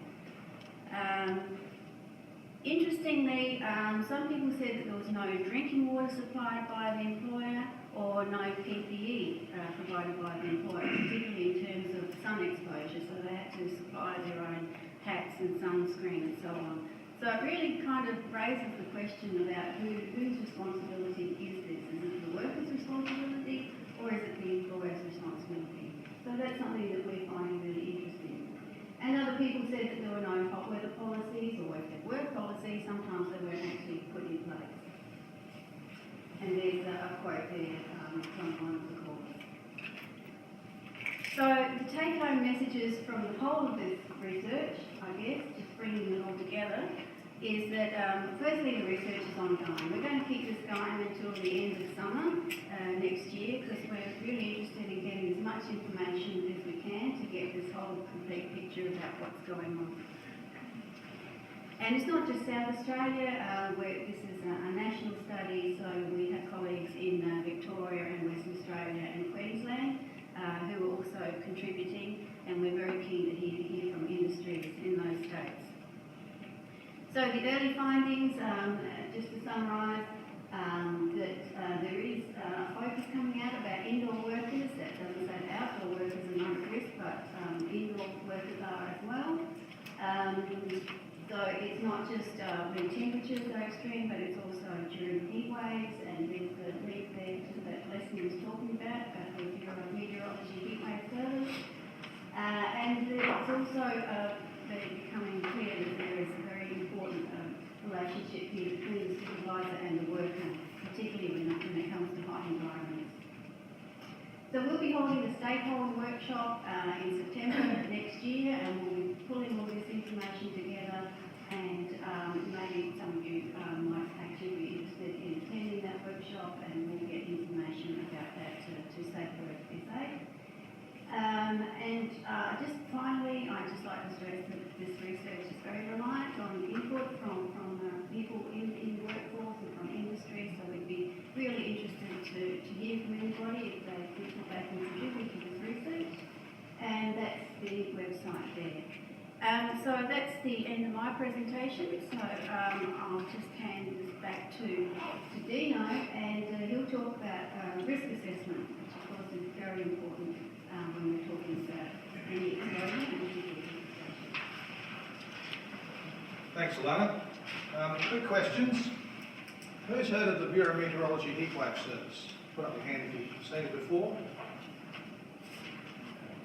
J: Interestingly, some people said that there was no drinking water supplied by the employer or no PPE provided by the employer, particularly in terms of sun exposure, so they had to supply their own hats and sunscreen and so on. So it really kind of raises the question about whose responsibility is this? Is it the worker's responsibility or is it the employer's responsibility? So that's something that we're finding really interesting. And other people said that there were no hot weather policies, or if there were policies, sometimes they weren't actually put in place. And there's a take-home messages from the whole of this research, I guess, just bringing it all together, is that firstly the research is ongoing. We're going to keep this going until the end of summer next year, because we're really interested in getting as much information as we can to get this whole complete picture about what's going on. And it's not just South Australia, where this is a national study, so we have colleagues in Victoria and Western Australia and Queensland who are also contributing, and we're very keen to hear from industries in those states. So the early findings, just to summarise, that there is a focus coming out about indoor workers. That doesn't say that outdoor workers are not at risk, but indoor workers are as well. So it's not just when temperatures are extreme, but it's also during heat waves, and there's the link there to that lesson he was talking about the meteorology heat wave service. And it's also becoming clear that there is a very important relationship here between the supervisor and the worker, particularly when it comes to hot environments. So we'll be holding a stakeholder workshop in September next year, and we'll be pulling all this information together, and maybe some of you might actually be interested in attending that workshop, and we'll get information about that to Safe Work SA. Just finally, I'd just like to stress that this research is very reliant on input from people in the workforce and from industry, so we'd be really interested to hear from anybody if they think that they can contribute to this research. And that's the website there. So that's the end of my presentation, so I'll just hand this back to Dino, and he'll talk about risk assessment, which of course is very important when we're talking about any exposure and particularly.
B: Thanks, Alana. Quick questions. Who's heard of the Bureau of Meteorology Heatwave Service? Put up your hand if you've seen it before.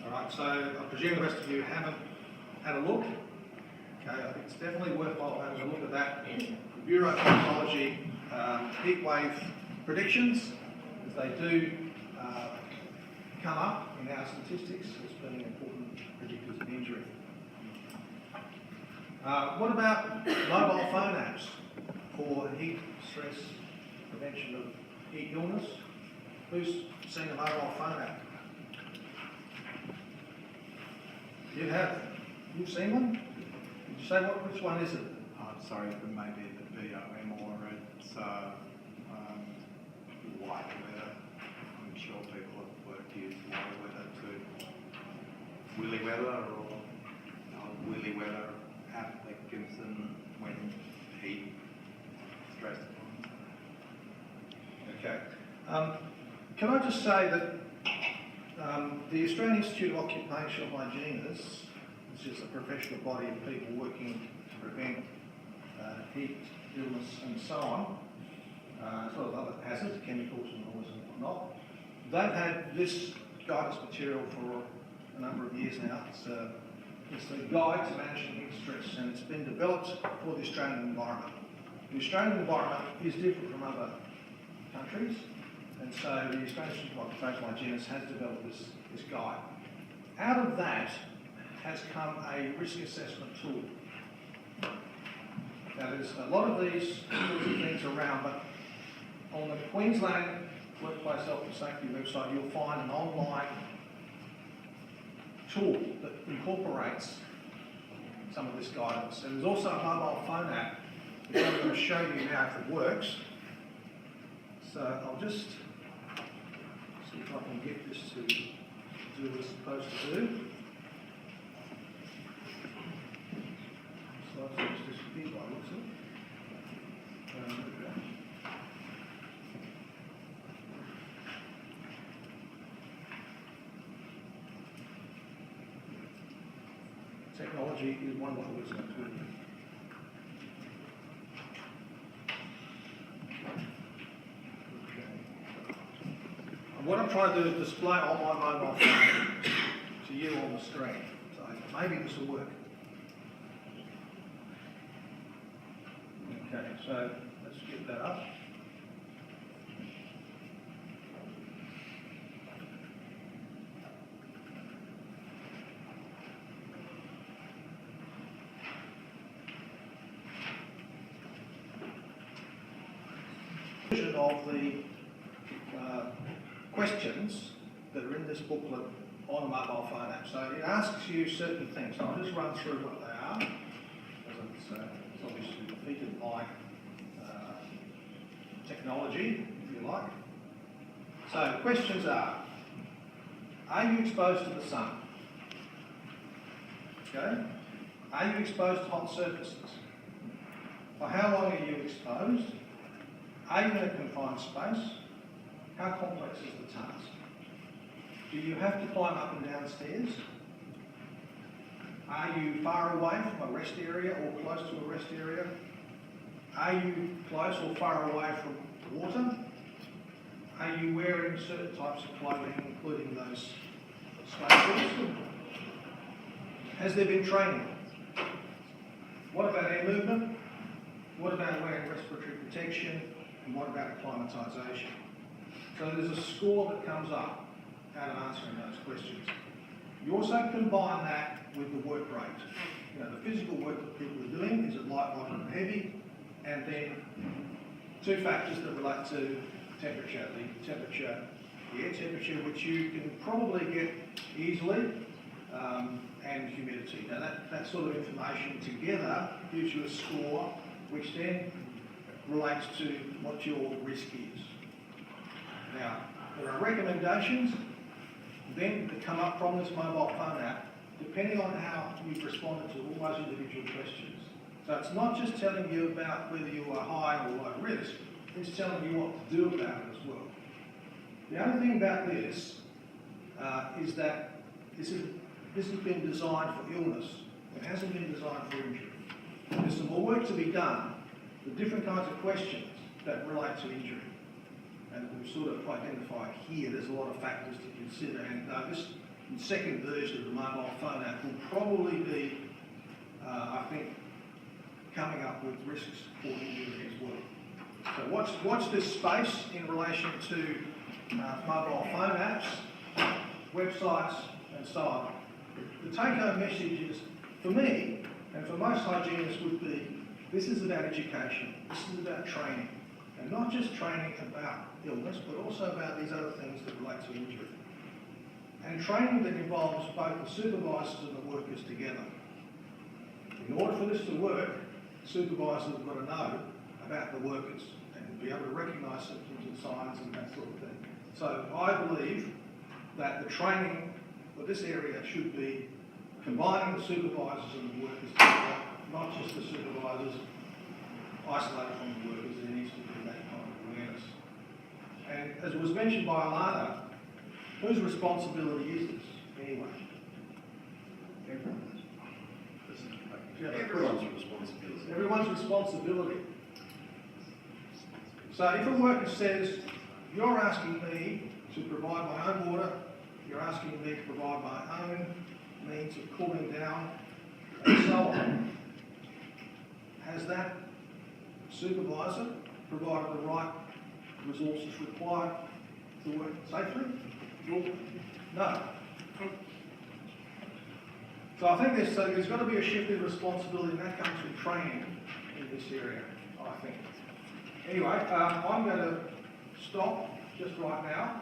B: All right, so I presume the rest of you haven't had a look. Okay, I think it's definitely worthwhile having a look at that. The Bureau of Meteorology heatwave predictions, as they do come up in our statistics as being important predictors of injury. What about mobile phone apps for heat stress prevention of heat illness? Who's seen a mobile phone app? You have. You've seen one? Did you say which one is it?
F: I'm sorry, but maybe the BOM or it's white weather. I'm sure people at work use white weather too. Willy weather or Willy weather app that gives them when heat stress.
B: Okay. Can I just say that the Australian Institute of Occupational Hygienists, which is a professional body of people working to prevent heat, illness and so on, as well as other hazards, chemicals and noise and whatnot, they've had this guidance material for a number of years now. It's the Guide to Managing Heat Stress, and it's been developed for the Australian environment. The Australian environment is different from other countries, and so the Australian Institute of Occupational Hygienists has developed this guide. Out of that has come a risk assessment tool. Now there's a lot of these sorts of things around, but on the Queensland Workplace Health and Safety website you'll find an online tool that incorporates some of this guidance. And there's also a mobile phone app which I'm going to show you now if it works. So I'll just see if I can get this to do what it's supposed to do. So I'll just disappear by looks of it. There we go. Technology is wonderful, isn't it? What I'm trying to do is display on my mobile phone to you on the screen. So maybe this will work. Okay, so let's get that up. of the questions that are in this booklet on a mobile phone app. So it asks you certain things. So I'll just run through what they are, because it's obviously defeated by technology, if you like. So the questions are you exposed to the sun? Okay. Are you exposed to hot surfaces? For how long are you exposed? Are you in a confined space? How complex is the task? Do you have to climb up and down stairs? Are you far away from a rest area or close to a rest area? Are you close or far away from water? Are you wearing certain types of clothing, including those spacesuits? Has there been training? What about air movement? What about wearing respiratory protection? And what about acclimatisation? So there's a score that comes up out of answering those questions. You also combine that with the work rate. You know, the physical work that people are doing, is it light, moderate, and heavy? And then two factors that relate to temperature. The air temperature, which you can probably get easily, and humidity. Now that sort of information together gives you a score, which then relates to what your risk is. Now, there are recommendations then that come up from this mobile phone app, depending on how you've responded to all those individual questions. So it's not just telling you about whether you are high or low risk, it's telling you what to do about it as well. The other thing about this is that this has been designed for illness. It hasn't been designed for injury. There's some more work to be done with different kinds of questions that relate to injury. And we've sort of identified here, there's a lot of factors to consider. And this second version of the mobile phone app will probably be, I think, coming up with risks for injury as well. So watch this space in relation to mobile phone apps, websites, and so on. The take-home message is, for me, and for most hygienists would be, this is about education, this is about training. And not just training about illness, but also about these other things that relate to injury. And training that involves both the supervisors and the workers together. In order for this to work, supervisors have got to know about the workers and be able to recognise symptoms and signs and that sort of thing. So I believe that the training for this area should be combining the supervisors and the workers together, not just the supervisors isolated from the workers. There needs to be that kind of awareness. And as was mentioned by Alana, whose responsibility is this anyway?
E: Everyone's responsibility.
B: Everyone's responsibility. So if a worker says, you're asking me to provide my own water, you're asking me to provide my own means of cooling down, and so on, has that supervisor provided the right resources required to work safely? No. So I think there's got to be a shift in responsibility, and that comes from training in this area, I think. Anyway, I'm going to stop just right now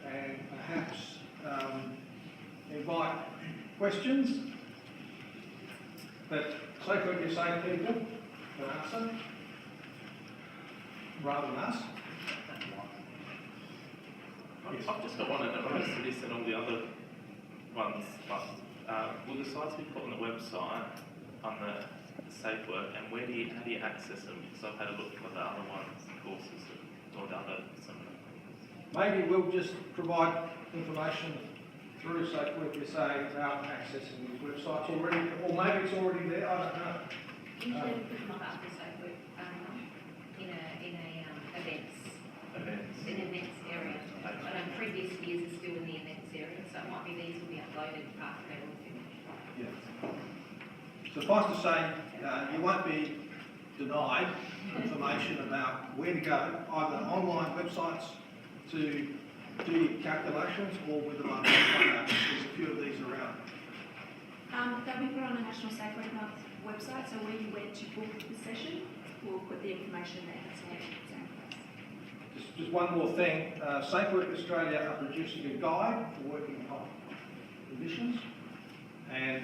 B: and perhaps invite questions that Safe Work USA people can answer, rather than us.
K: I've just got one in regards to this and all the other ones, but will the sites be put on the website on the Safe Work, and how do you access them? Because I've had a look for the other ones, courses, or the other similar things.
B: Maybe we'll just provide information through Safe Work USA without accessing these websites already, or maybe it's already there, I don't know.
L: Usually we put them up after Safe Work in events area. But previous years are still in the events area, so it might be these will be uploaded after they're all finished.
B: Yeah. Suffice to say, you won't be denied information about where to go, either online websites to do your calculations or with the mobile phone app. There's a few of these around.
L: They'll be put on the National Safe Work Month website, so when you went to book the session, we'll put the information there. That's the same place.
B: Just one more thing. Safe Work Australia are producing a guide for working in hot conditions, and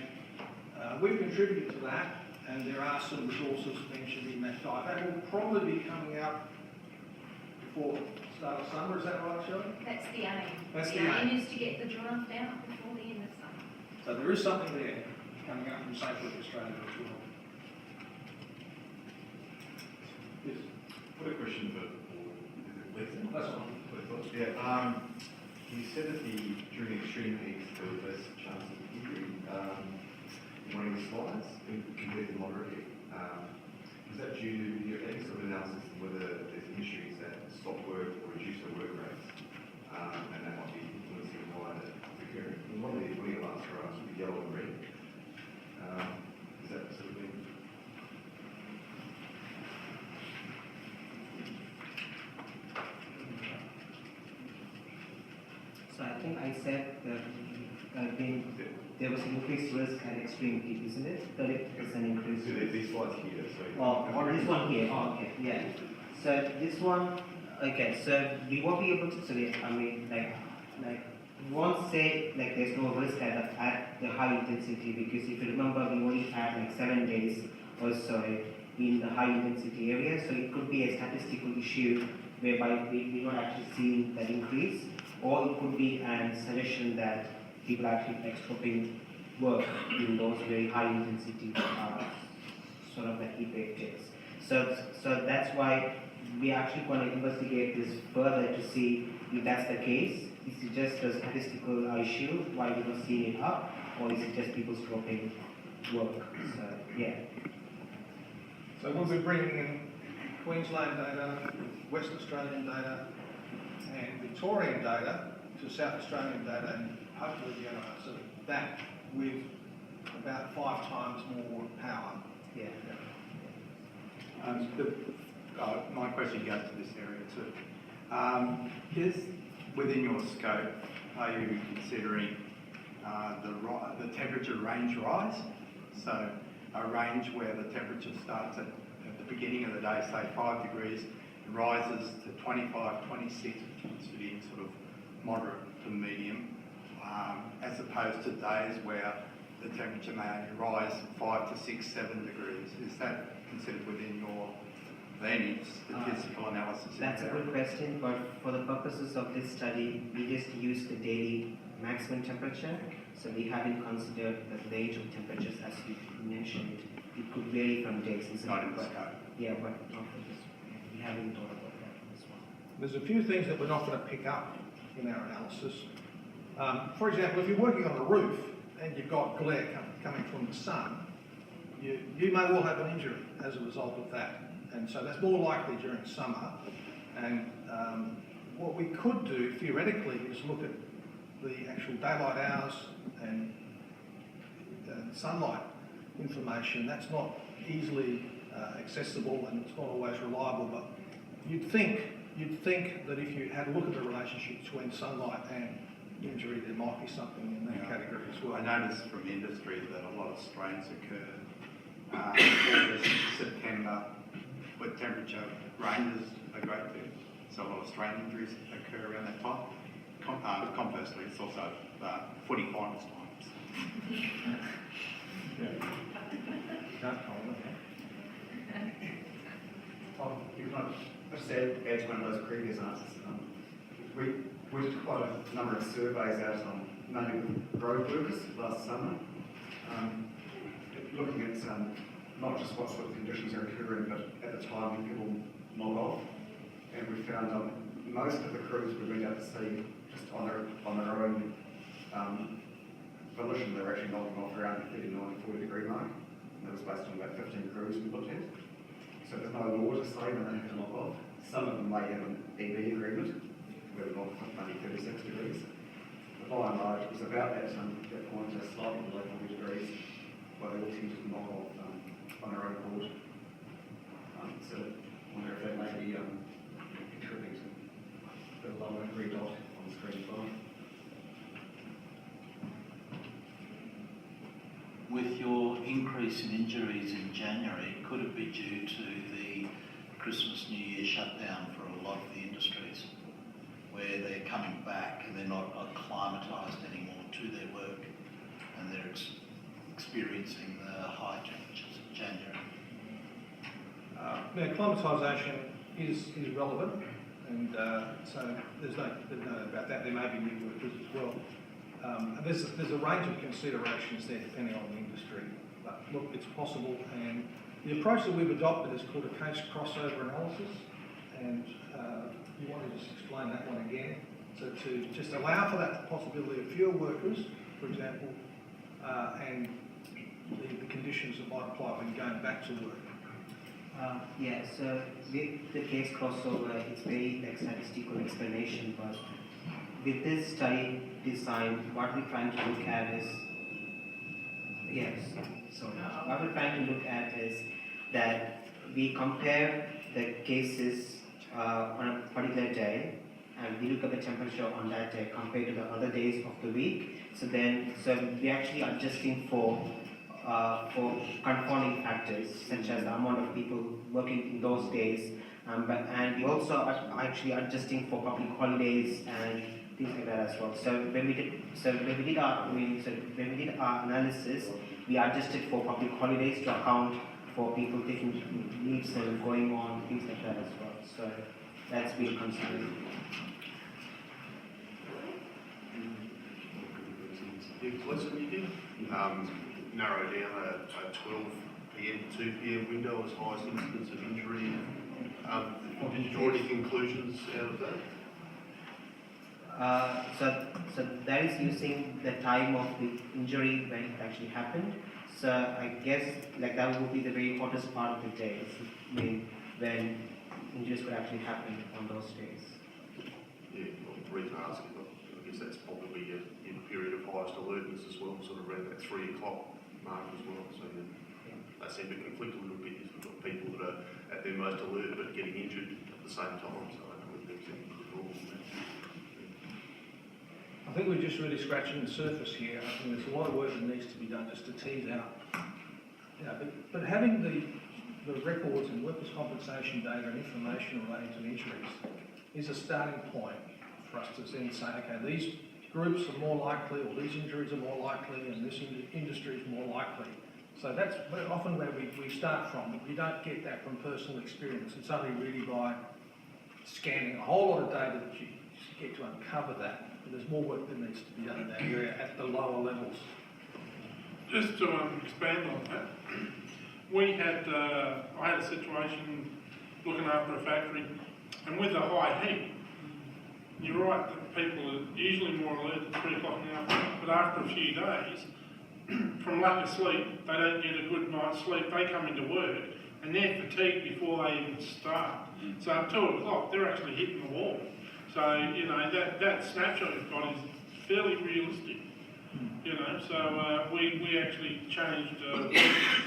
B: we've contributed to that, and there are some resources mentioned in that guide. That will probably be coming out before the start of summer. Is that right, Shelley?
L: That's the aim.
B: That's
L: the
B: the aim.
L: aim is to get the draft out before the end of summer.
B: So there is something there coming up from Safe Work Australia as well. Yes.
E: What a question for Western.
B: That's all.
E: Yeah. You said that during extreme heat there was less chance of injury. In one of the slides compared to moderate heat. Is that due to your any sort of analysis of whether there's industries that stop work or reduce their work rates, and that might be influencing why that's occurring? And one of your last graphs would be yellow and red. Is that sort of thing?
I: So I think I said that there was increased risk at extreme heat, isn't it? 30% increase.
E: So these slides here. So
I: Oh, this one here. Oh, okay, yeah. So this one, okay. So we won't be able to say. I mean, like we won't say like there's no risk at the high intensity, because if you remember, we only had like 7 days or so in the high intensity area. So it could be a statistical issue whereby we're not actually seeing that increase, or it could be a suggestion that people actually like stopping work in those very high intensity sort of like heat wave days. So that's why we're actually going to investigate this further to see if that's the case. Is it just a statistical issue why we're not seeing it up, or is it just people stopping work? So yeah.
B: So we'll be bringing in Queensland data, West Australian data, and Victorian data to South Australian data, and hopefully be able to answer that with about 5 times more power.
I: Yeah.
F: My question goes to this area too. Is within your scope, are you considering the temperature range rise? So a range where the temperature starts at the beginning of the day, say 5 degrees, rises to 25, 26, which would be sort of moderate to medium, as opposed to days where the temperature may only rise 5 to 6, 7 degrees. Is that considered within your statistical analysis?
I: That's a good question, but for the purposes of this study, we just used the daily maximum temperature, so we haven't considered the range of temperatures as you mentioned. It could vary from days, isn't
F: Not
I: it?
F: in the scope.
I: Yeah, but not for this. We haven't thought about that as well.
B: There's a few things that we're not going to pick up in our analysis. For example, if you're working on a roof and you've got glare coming from the sun, you may well have an injury as a result of that. And so that's more likely during summer. And what we could do theoretically is look at the actual daylight hours and sunlight information. That's not easily accessible, and it's not always reliable, but you'd think that if you had a look at the relationship between sunlight and injury, there might be something in that category as well.
F: I noticed from industry that a lot of strains occur August, September, where temperature ranges a great deal. So a lot of strain injuries occur around that time. Conversely, it's also footy finals times.
M: Just add to one of those previous answers. We did quite a number of surveys out on mainly with road workers last summer, looking at not just what sort of conditions are occurring, but at the time when people log off. And we found most of the crews we went out to see just on their own volition, they were actually logging off around the 39, 40 degree mark. And that was based on about 15 crews we looked at. So there's no law to say when they have to log off. Some of them may have an EB agreement where they log off only 36 degrees. But by and large, it was about that point, just slightly below 40 degrees, where they all tend to log off on their own accord. So I wonder if that may be contributing to the lower green dot on the screen as well.
H: With your increase in injuries in January, could it be due to the Christmas New Year shutdown for a lot of the industries, where they're coming back and they're not acclimatised anymore to their work, and they're experiencing the high temperatures of January.
B: Acclimatisation is relevant, and so there's no doubt about that. There may be new workers as well. There's a range of considerations there depending on the industry, but look, it's possible, and the approach that we've adopted is called a case crossover analysis, and you want to just explain that one again, so to just allow for that possibility of fewer workers, for example, and the conditions that might apply when going back to work.
I: Yeah, so with the case crossover, it's very like statistical explanation, but with this study design, what we're trying to look at is, what we're trying to look at is that we compare the cases on a particular day, and we look at the temperature on that day compared to the other days of the week. So we're actually adjusting for confounding factors such as the amount of people working in those days, and we also are actually adjusting for public holidays and things like that as well. So when we did our analysis, we adjusted for public holidays to account for people taking leaves and going on, things like that as well. So that's been considered.
N: Narrow down a 12 p.m. to 2 p.m. window as highest incidence of injury. Did you draw any conclusions out of that?
I: So that is using the time of the injury when it actually happened. So I guess like that would be the very hottest part of the day, when injuries could actually happen on those days.
N: Yeah, well, the reason I ask is I guess that's probably in a period of highest alertness as well, sort of around that 3 o'clock mark as well. So they seem to conflict a little bit if we've got people that are at their most alert but getting injured at the same time. So I don't know if there's anything wrong with that.
B: I think we're just really scratching the surface here. I think there's a lot of work that needs to be done just to tease out. But having the records and workers' compensation data and information relating to injuries is a starting point for us to then say, okay, these groups are more likely, or these injuries are more likely, and this industry is more likely. So that's often where we start from. We don't get that from personal experience. It's only really by scanning a whole lot of data that you get to uncover that. But there's more work that needs to be done in that area at the lower levels.
O: Just to expand on that, I had a situation looking after a factory, and with the high heat, you're right that people are usually more alert at 3 o'clock in the afternoon, but after a few days, from lack of sleep, they don't get a good night's sleep, they come into work, and they're fatigued before they even start. So at 2 o'clock, they're actually hitting the wall. So, that snapshot you've got is fairly realistic. So we actually changed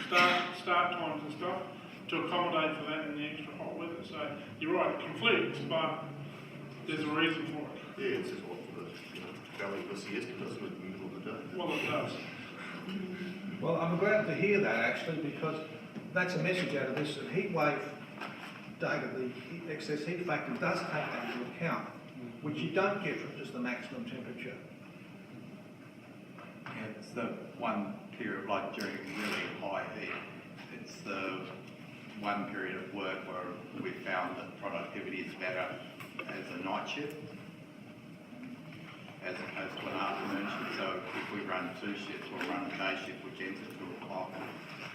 O: start times and stuff to accommodate for that in the extra hot weather. So you're right, it conflicts, but there's a reason for it.
N: Yeah, it's just what for the valley of the siesta, doesn't it, in the middle of the day?
O: Well, it does.
B: Well, I'm glad to hear that actually, because that's a message out of this. The heat wave data, the excess heat factor does take that into account, which you don't get from just the maximum temperature.
F: Yeah, it's the one period, like during really high heat, it's the one period of work where we found that productivity is better as a night shift as opposed to an afternoon shift. So if we run 2 shifts, we'll run a day shift which ends at 2 o'clock,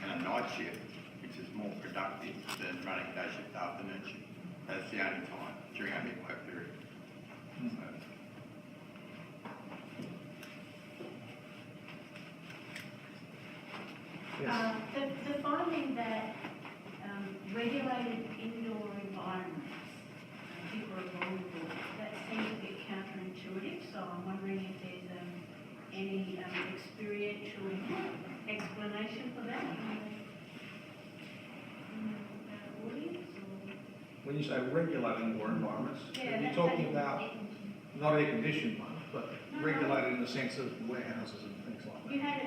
F: and a night shift which is more productive than running day shift afternoon shift. That's the only time during our heat wave period. So,
B: Yes.
J: The finding that regulated indoor environments, people are vulnerable, that seems a bit counterintuitive, so I'm wondering if there's any experiential explanation for that in the audience?
B: When you say regulated indoor environments,
J: Yeah,
B: you're talking about not air-conditioned ones, but regulated in the sense of warehouses and things like that.
J: You had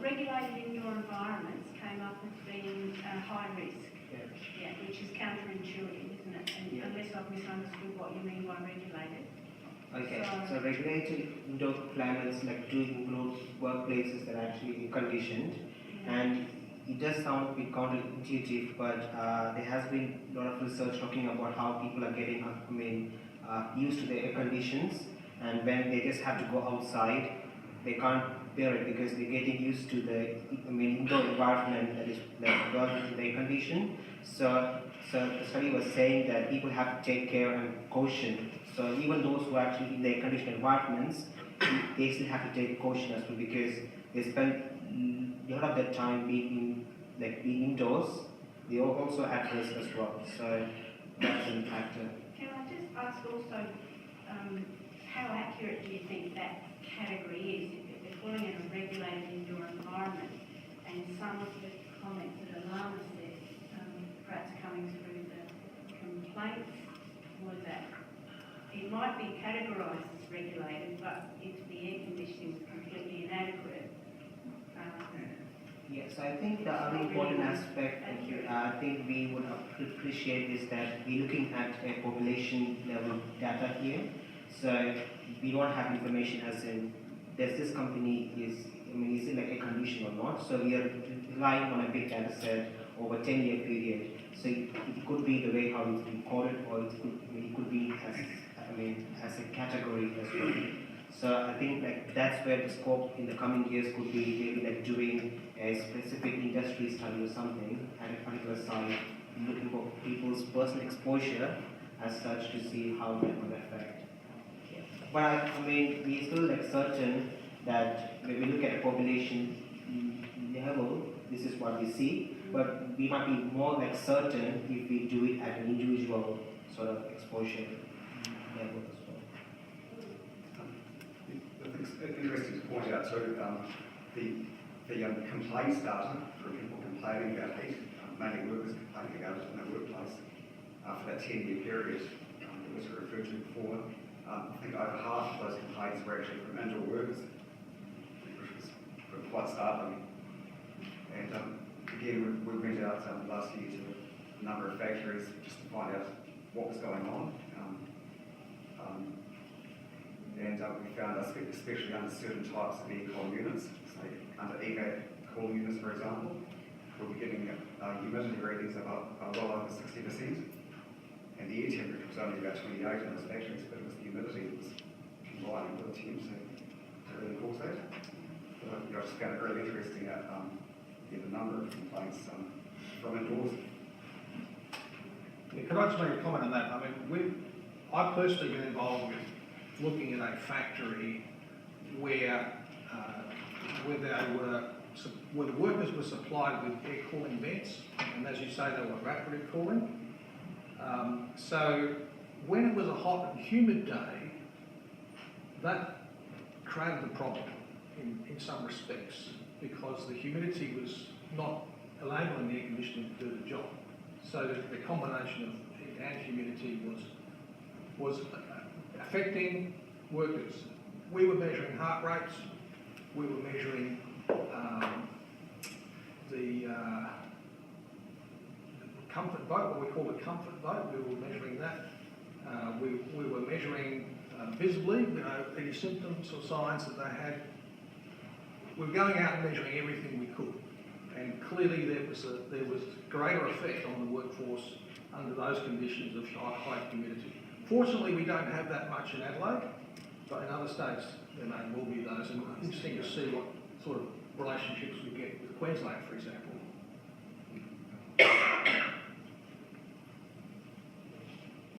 J: regulated indoor environments came up as being high risk.
G: Yeah, which is counterintuitive, isn't it? And
I: Yeah.
G: unless I've misunderstood what you mean by regulated.
I: Okay, so regulated indoor climates like do include workplaces that are actually conditioned, and it does sound a bit counterintuitive, but there has been a lot of research talking about how people are getting, used to the air conditions, and when they just have to go outside, they can't bear it because they're getting used to the, indoor environment that is like well in the air condition. So the study was saying that people have to take care and caution. So even those who are actually in the air conditioned environments, they still have to take caution as well because they spend a lot of their time being indoors. They are also at risk as well. So that's a factor.
G: Can I just ask also, how accurate do you think that category is? If they're calling it a regulated indoor environment, and some of the comments that Alana said, perhaps coming through the complaints, was that it might be categorised as regulated, but if the air conditioning is completely inadequate,
I: Yes, I think the other important aspect I think we would appreciate is that we're looking at a population level data here. So we don't have information as in does this company is it like a condition or not? So we are relying on a big data set over 10-year period. So it could be the way how it's been coded, or it could be as a category as well. So I think that's where the scope in the coming years could be maybe doing a specific industry study or something at a particular site, looking for people's personal exposure as such to see how that would affect. But we're still certain that when we look at a population level, this is what we see, but we might be more certain if we do it at an individual sort of exposure level as well.
M: It's interesting to point out too, the complaints data for people complaining about heat, mainly workers complaining about it in their workplace, for that 10-year period that was referred to before. I think over half of those complaints were actually from indoor workers, which was quite startling. And again, we went out last year to a number of factories just to find out what was going on. And we found, especially under certain types of aircon units, say under EVAC cooling units, for example, we were getting humidity readings of well over 60%. And the air temperature was only about 28 in those factories, but it was the humidity that was combining with the temps to really cause that. But I just found it really interesting that the number of complaints from indoors.
B: Yeah, could I just make a comment on that? I've personally been involved with looking at a factory where the workers were supplied with air cooling vents, and as you say, they were rapid cooling. So when it was a hot and humid day, that created a problem in some respects because the humidity was not enabling the air conditioning to do the job. So the combination of heat and humidity was affecting workers. We were measuring heart rates, we were measuring the comfort vote, what we call the comfort vote, we were measuring that. We were measuring visibly, any symptoms or signs that they had. We were going out and measuring everything we could. And clearly there was greater effect on the workforce under those conditions of high humidity. Fortunately, we don't have that much in Adelaide, but in other states there may well be those. And it's interesting to see what sort of relationships we get with Queensland, for example,